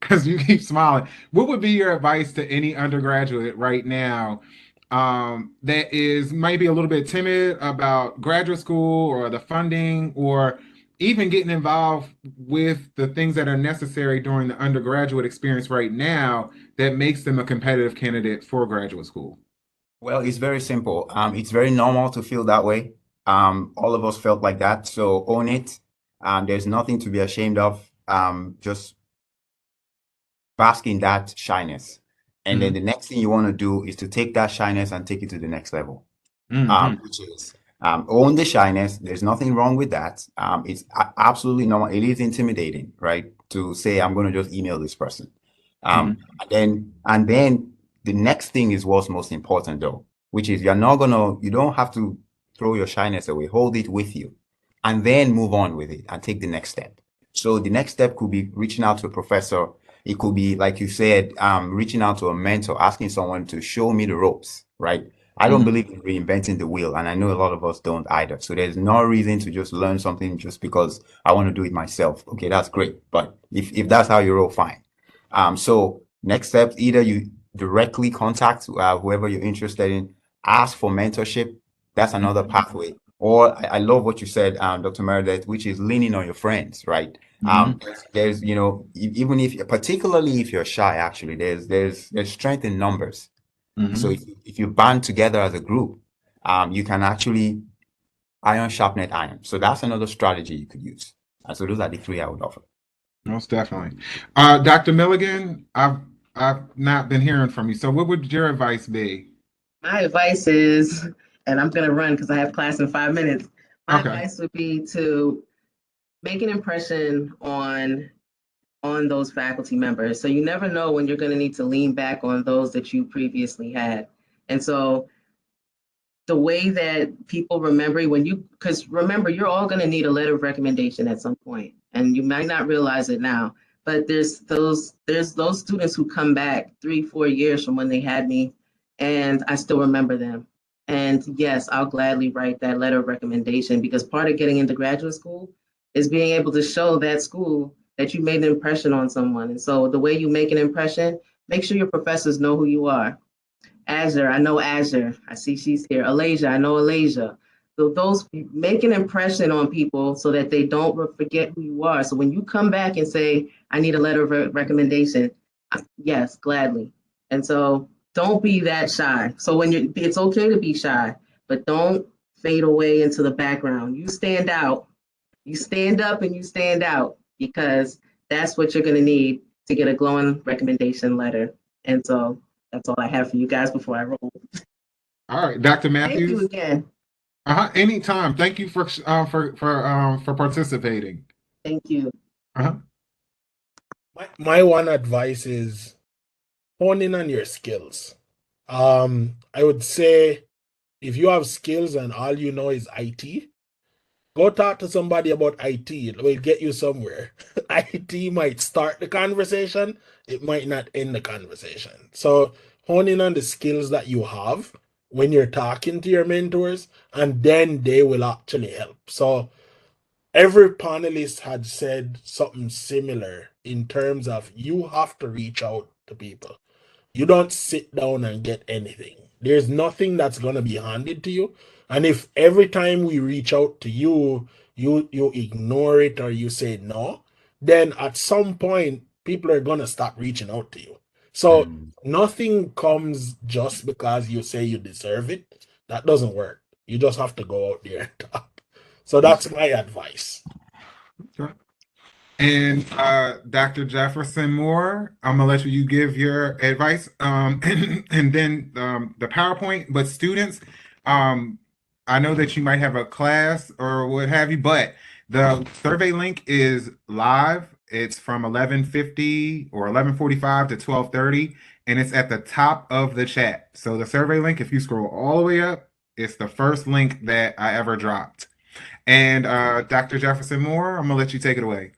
Speaker 1: because you keep smiling. What would be your advice to any undergraduate right now, that is maybe a little bit timid about graduate school or the funding, or even getting involved with the things that are necessary during the undergraduate experience right now that makes them a competitive candidate for graduate school?
Speaker 3: Well, it's very simple. It's very normal to feel that way. All of us felt like that, so own it. There's nothing to be ashamed of. Just bask in that shyness. And then the next thing you want to do is to take that shyness and take it to the next level, which is own the shyness. There's nothing wrong with that. It's absolutely normal. It is intimidating, right? To say, I'm going to just email this person. And then the next thing is what's most important though, which is you don't have to throw your shyness away, hold it with you, and then move on with it and take the next step. So the next step could be reaching out to a professor. It could be, like you said, reaching out to a mentor, asking someone to show me the ropes, right? I don't believe in reinventing the wheel, and I know a lot of us don't either. So there's no reason to just learn something just because I want to do it myself. Okay, that's great. But if that's how you roll, fine. So next steps, either you directly contact whoever you're interested in, ask for mentorship. That's another pathway. Or I love what you said, Dr. Meredith, which is leaning on your friends, right? There's, even if, particularly if you're shy, actually, there's strength in numbers. So if you band together as a group, you can actually iron sharpen iron. So that's another strategy you could use. And so those are the 3 I would offer.
Speaker 1: Most definitely. Dr. Milligan, I've not been hearing from you. So what would your advice be?
Speaker 5: My advice is, and I'm going to run because I have class in 5 minutes. My
Speaker 1: Okay.
Speaker 5: advice would be to make an impression on those faculty members. So you never know when you're going to need to lean back on those that you previously had. And so the way that people remember because remember, you're all going to need a letter of recommendation at some point, and you might not realize it now, but there's those students who come back 3-4 years from when they had me, and I still remember them. And yes, I'll gladly write that letter of recommendation, because part of getting into graduate school is being able to show that school that you made an impression on someone. And so the way you make an impression, make sure your professors know who you are. Azure, I know Azure. I see she's here. Alasia, I know Alasia. So those make an impression on people so that they don't forget who you are. So when you come back and say, I need a letter of recommendation, yes, gladly. And so Don't be that shy. So when it's okay to be shy, but don't fade away into the background. You stand out. You stand up and you stand out, because that's what you're going to need to get a glowing recommendation letter. And so that's all I have for you guys before I roll.
Speaker 1: All right, Dr.
Speaker 5: Thank you
Speaker 1: Matthews.
Speaker 5: again.
Speaker 1: Anytime. Thank you for participating.
Speaker 5: Thank you.
Speaker 4: My one advice is hone in on your skills. I would say if you have skills and all you know is IT, go talk to somebody about IT. It will get you somewhere. IT might start the conversation, it might not end the conversation. So hone in on the skills that you have when you're talking to your mentors, and then they will actually help. So every panelist had said something similar in terms of you have to reach out to people. You don't sit down and get anything. There's nothing that's gonna be handed to you. And if every time we reach out to you, you ignore it or you say no, then at some point people are gonna stop reaching out to you. So nothing comes just because you say you deserve it. That doesn't work. You just have to go out there and talk. So that's my advice.
Speaker 1: Okay. And Dr. Jefferson Moore, I'm gonna let you give your advice, and then the PowerPoint. But students, I know that you might have a class or what have you, but the survey link is live. It's from 11:50 or 11:45 to 12:30, and it's at the top of the chat. So the survey link, if you scroll all the way up, it's the first link that I ever dropped. And Dr. Jefferson Moore, I'm gonna let you take it away.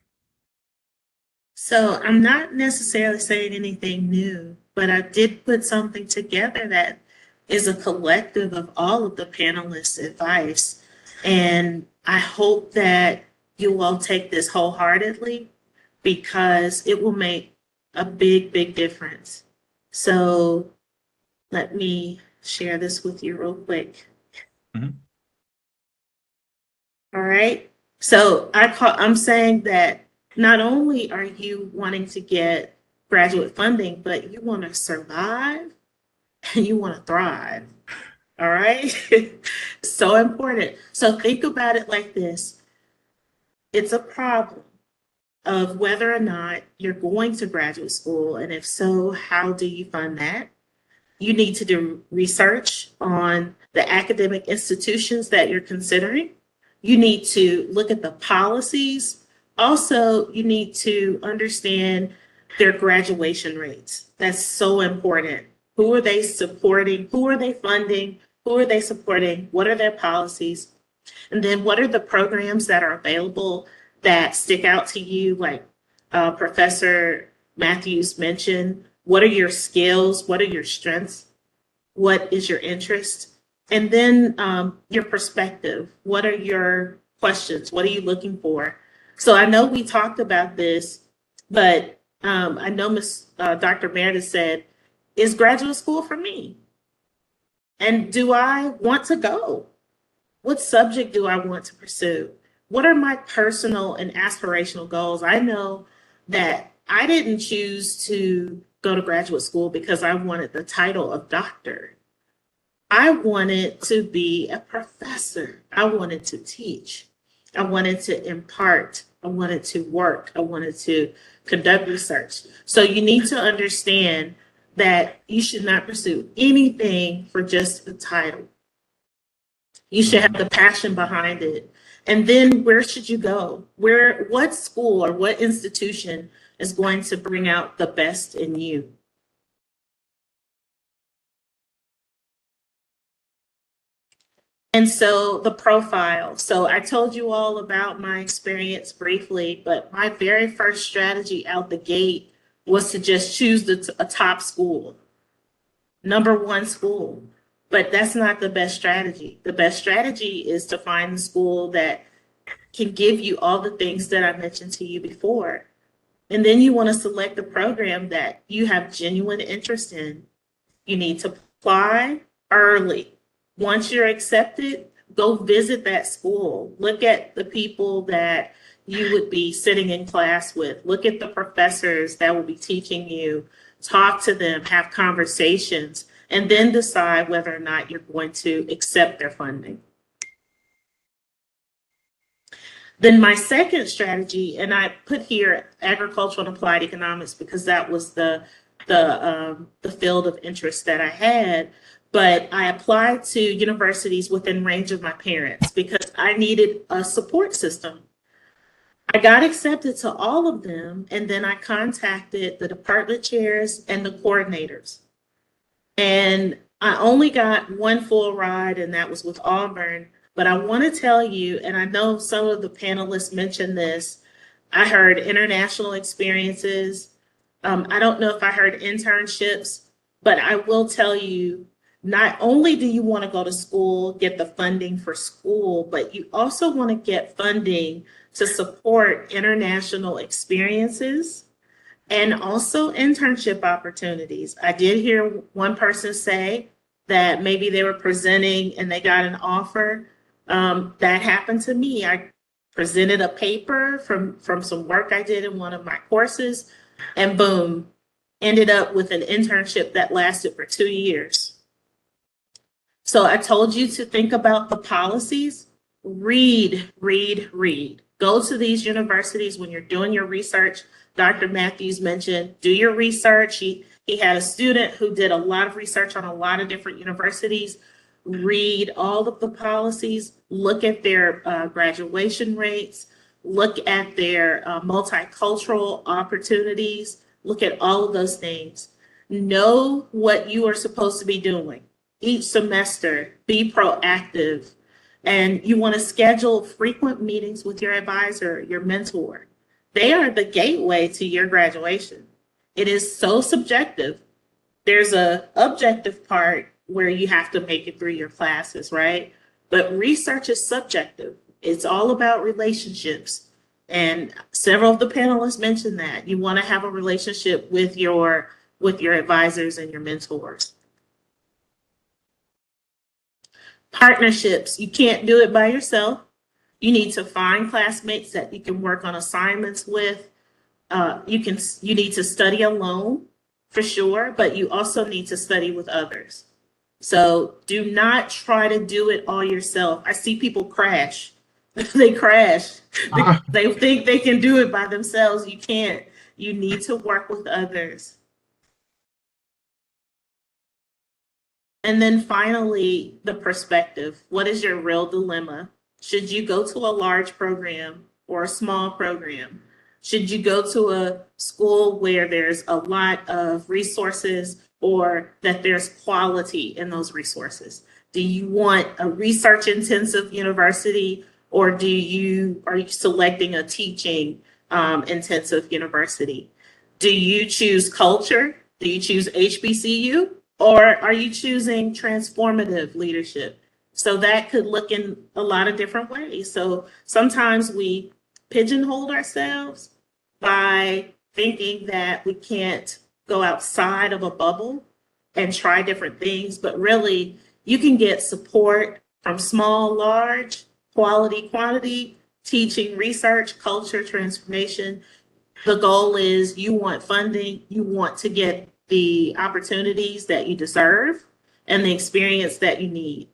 Speaker 2: So I'm not necessarily saying anything new, but I did put something together that is a collective of all of the panelists' advice. And I hope that you all take this wholeheartedly, because it will make a big, big difference. So let me share this with you real quick.
Speaker 1: Mhm.
Speaker 2: All right. So I'm saying that not only are you wanting to get graduate funding, but you want to survive and you want to thrive. All right. So important. So think about it like this. It's a problem of whether or not you're going to graduate school. And if so, how do you fund that? You need to do research on the academic institutions that you're considering. You need to look at the policies. Also, you need to understand their graduation rates. That's so important. Who are they supporting? Who are they funding? Who are they supporting? What are their policies? And then what are the programs that are available that stick out to you, like Professor Matthews mentioned? What are your skills? What are your strengths? What is your interest? And then your perspective. What are your questions? What are you looking for? So I know we talked about this, but I know Dr. Meredith said, is graduate school for me? And do I want to go? What subject do I want to pursue? What are my personal and aspirational goals? I know that I didn't choose to go to graduate school because I wanted the title of doctor. I wanted to be a professor. I wanted to teach. I wanted to impart. I wanted to work. I wanted to conduct research. So you need to understand that you should not pursue anything for just a title. You should have the passion behind it. And then where should you go? What school or what institution is going to bring out the best in you? And so the profile. So I told you all about my experience briefly, but my very first strategy out the gate was to just choose a top school, number one school. But that's not the best strategy. The best strategy is to find the school that can give you all the things that I mentioned to you before. And then you want to select the program that you have genuine interest in. You need to apply early. Once you're accepted, go visit that school. Look at the people that you would be sitting in class with. Look at the professors that will be teaching you talk to them, have conversations, and then decide whether or not you're going to accept their funding. Then my second strategy, and I put here agricultural and applied economics because that was the field of interest that I had. But I applied to universities within range of my parents because I needed a support system. I got accepted to all of them, and then I contacted the department chairs and the coordinators. And I only got one full ride, and that was with Auburn. But I want to tell you, and I know some of the panelists mentioned this, I heard international experiences. I don't know if I heard internships, but I will tell you, not only do you want to go to school, get the funding for school, but you also want to get funding to support international experiences and also internship opportunities. I did hear one person say that maybe they were presenting and they got an offer. That happened to me. I presented a paper from some work I did in one of my courses, and boom, ended up with an internship that lasted for 2 years. So I told you to think about the policies. Read, read, read. Go to these universities when you're doing your research. Dr. Matthews mentioned, do your research. He had a student who did a lot of research on a lot of different universities. Read all of the policies, look at their graduation rates, look at their multicultural opportunities, look at all of those things. Know what you are supposed to be doing each semester. Be proactive. And you want to schedule frequent meetings with your advisor, your mentor. They are the gateway to your graduation. It is so subjective. There's a objective part where you have to make it through your classes, right? But research is subjective. It's all about relationships. And several of the panelists mentioned that. You want to have a relationship with your advisors and your mentors. Partnerships. You can't do it by yourself. You need to find classmates that you can work on assignments with. You need to study alone for sure, but you also need to study with others. So do not try to do it all yourself. I see people crash. They crash. They think they can do it by themselves. You can't. You need to work with others. And then finally, the perspective. What is your real dilemma? Should you go to a large program or a small program? Should you go to a school where there's a lot of resources or that there's quality in those resources? Do you want a research intensive university, or are you selecting a teaching intensive university? Do you choose culture? Do you choose HBCU? Or are you choosing transformative leadership? So that could look in a lot of different ways. So sometimes we pigeonhole ourselves by thinking that we can't go outside of a bubble and try different things, but really you can get support from small, large, quality, quantity, teaching, research, culture, transformation. The goal is you want funding, you want to get the opportunities that you deserve and the experience that you need.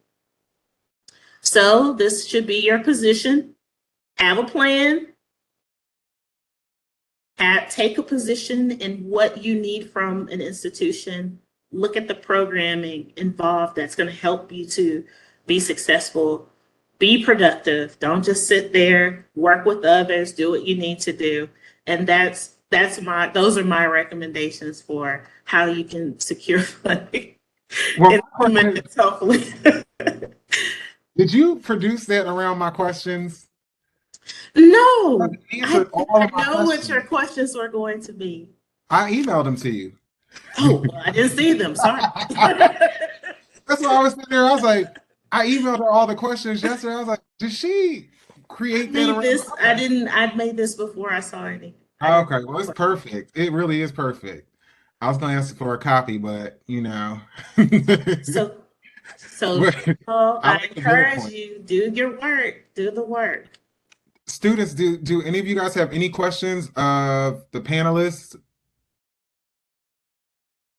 Speaker 2: So this should be your position. Have a plan. Take a position in what you need from an institution. Look at the programming involved that's going to help you to be successful. Be productive. Don't just sit there, work with others, do what you need to do. And those are my recommendations for how you can secure funding.
Speaker 1: Well,
Speaker 2: Hopefully.
Speaker 1: did you produce that around my questions?
Speaker 2: No,
Speaker 1: Answered all of my
Speaker 2: know what
Speaker 1: questions.
Speaker 2: your questions were going to be.
Speaker 1: I emailed them to you.
Speaker 2: Oh, well, I didn't see them. Sorry.
Speaker 1: That's why I was sitting there. I was like, I emailed her all the questions yesterday. I was like, did she create that around?
Speaker 2: This. I made this before I saw any.
Speaker 1: Okay, well, it's perfect. It really is perfect. I was going to ask for a copy, but
Speaker 2: So
Speaker 1: But I
Speaker 2: I
Speaker 1: like the bullet
Speaker 2: encourage
Speaker 1: point.
Speaker 2: you, do your work, do the work.
Speaker 1: Students, do any of you guys have any questions of the panelists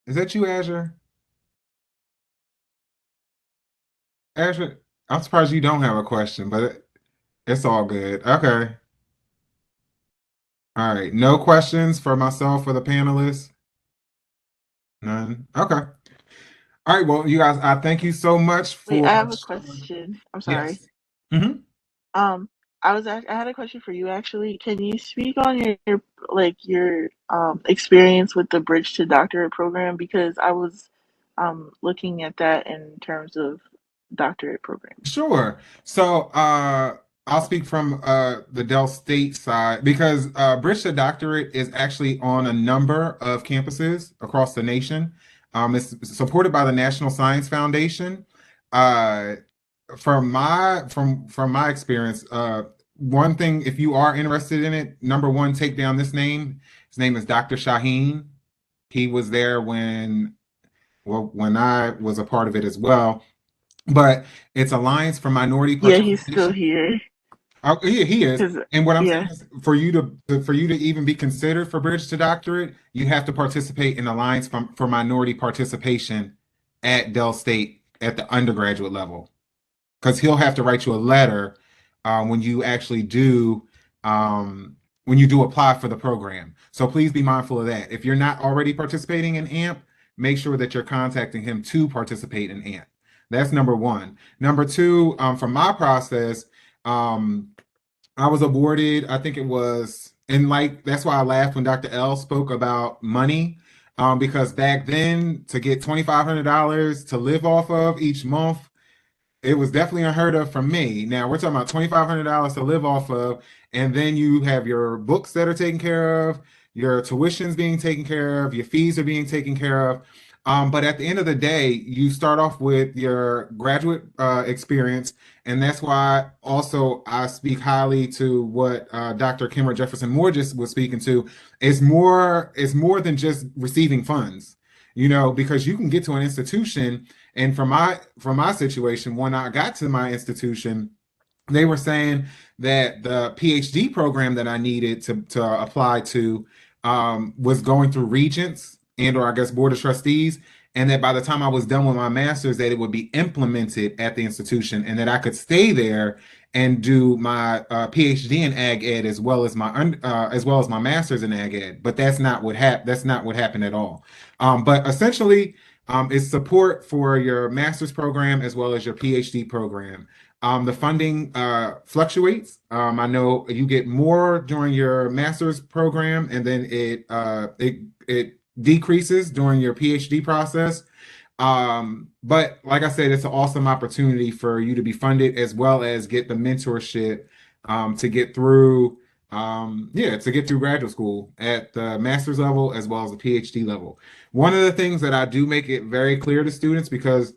Speaker 1: Is that you, Azure? Azure, I'm surprised you don't have a question, but it's all good. Okay. All right. No questions for myself or the panelists? None. Okay. All right. Well, you guys, I thank you so much
Speaker 6: Wait,
Speaker 1: for
Speaker 6: I have a
Speaker 1: sharing.
Speaker 6: question. I'm sorry.
Speaker 1: Yes. Hmm.
Speaker 6: Um, I had a question for you actually. Can you speak on your like your experience with the Bridge to Doctorate program? Because I was looking at that in terms of doctorate programs.
Speaker 1: Sure. So I'll speak from the Dell State side because Bridge to Doctorate is actually on a number of campuses across the nation. It's supported by the National Science Foundation. Uh, from my experience, one thing, if you are interested in it, number one, take down this name. His name is Dr. Shaheen. He was there when I was a part of it as well. But it's Alliance for Minority
Speaker 6: Yeah, he's still
Speaker 1: Participation.
Speaker 6: here.
Speaker 1: Oh, he is.
Speaker 6: Cause
Speaker 1: And what I'm saying
Speaker 6: yeah,
Speaker 1: is, for you to even be considered for Bridge to Doctorate, you have to participate in Alliance for Minority Participation at Dell State at the undergraduate level, because he'll have to write you a letter when you actually do when you do apply for the program. So please be mindful of that. If you're not already participating in AMP, make sure that you're contacting him to participate in AMP. That's number one. Number two, from my process, um, I was awarded, I think it was, and like that's why I laughed when Dr. L spoke about money. Because back then to get $2,500 to live off of each month, it was definitely unheard of for me. Now we're talking about $2,500 to live off of, and then you have your books that are taken care of, your tuition's being taken care of, your fees are being taken care of. But at the end of the day, you start off with your graduate experience, and that's why also I speak highly to what Dr. Kimmer Jefferson Moore just was speaking to. It's more than just receiving funds, because you can get to an institution, and from my situation, when I got to my institution, they were saying that the PhD program that I needed to apply to was going through regents and or I guess board of trustees, and that by the time I was done with my master's, that it would be implemented at the institution, and that I could stay there and do my PhD in ag ed as well as my master's in ag ed. But that's not what happened at all. But essentially, it's support for your master's program as well as your PhD program. The funding fluctuates. I know you get more during your master's program, and then it decreases during your PhD process. But like I said, it's an awesome opportunity for you to be funded as well as get the mentorship to get through. To get through graduate school at the master's level as well as the PhD level. One of the things that I do make it very clear to students, because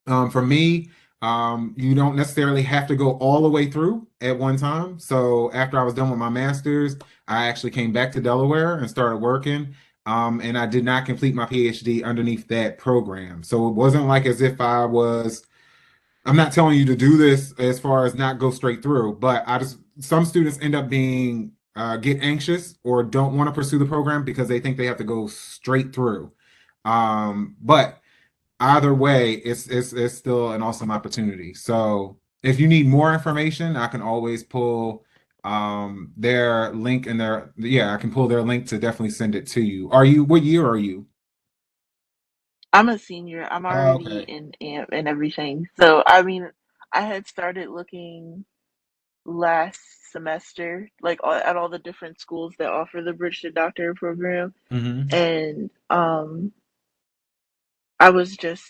Speaker 1: for me, you don't necessarily have to go all the way through at one time. So after I was done with my master's, I actually came back to Delaware and started working. And I did not complete my PhD underneath that program. So it wasn't like as if I'm not telling you to do this as far as not go straight through, but some students end up being, get anxious or don't want to pursue the program because they think they have to go straight through. But either way, it's still an awesome opportunity. So if you need more information, I can always pull their link in their yeah, I can pull their link to definitely send it to you. What year are you?
Speaker 6: I'm a senior. I'm
Speaker 1: Oh,
Speaker 6: already
Speaker 1: okay.
Speaker 6: in AMP and everything. So I mean, I had started looking last semester, like at all the different schools that offer the Bridge to Doctorate program,
Speaker 1: Hmm.
Speaker 6: and I was just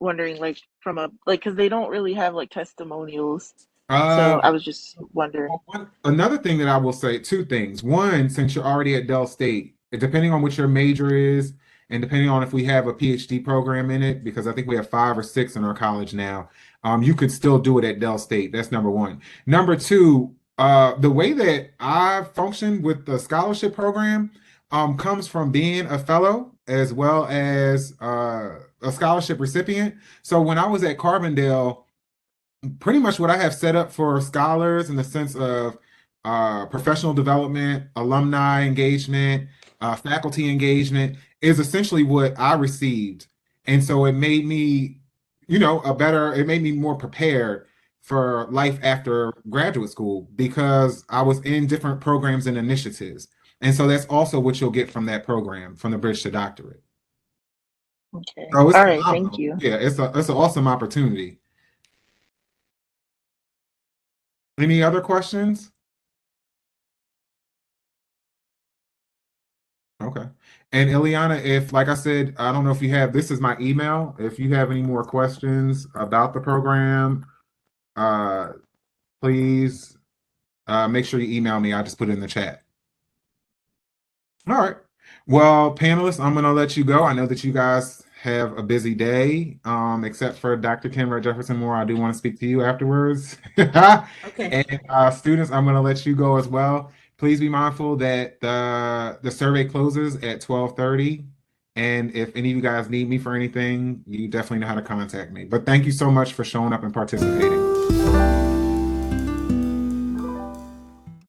Speaker 6: wondering, like, from a like, because they don't really have like testimonials, so
Speaker 1: Uh,
Speaker 6: I was just wondering.
Speaker 1: Another thing that I will say, two things. One, since you're already at Dell State, depending on what your major is, and depending on if we have a PhD program in it, because I think we have 5 or 6 in our college now, you could still do it at Dell State. That's number one. Number two, the way that I function with the scholarship program comes from being a fellow as well as a scholarship recipient. So when I was at Carbondale, pretty much what I have set up for scholars in the sense of professional development, alumni engagement, faculty engagement is essentially what I received. And so it made me, it made me more prepared for life after graduate school because I was in different programs and initiatives. And so that's also what you'll get from that program, from the Bridge to Doctorate.
Speaker 6: Okay.
Speaker 1: So it's
Speaker 6: All right. Thank
Speaker 1: phenomenal.
Speaker 6: you.
Speaker 1: Yeah, it's an awesome opportunity. Any other questions? Okay. And Ileana, if, like I said, I don't know if you have, this is my email. If you have any more questions about the program, uh, please make sure you email me. I just put it in the chat. All right. Well, panelists, I'm going to let you go. I know that you guys have a busy day, except for Dr. Kimber Jefferson Moore. I do want to speak to you afterwards.
Speaker 2: Okay.
Speaker 1: And students, I'm going to let you go as well. Please be mindful that the survey closes at 12:30. And if any of you guys need me for anything, you definitely know how to contact me. But thank you so much for showing up and participating.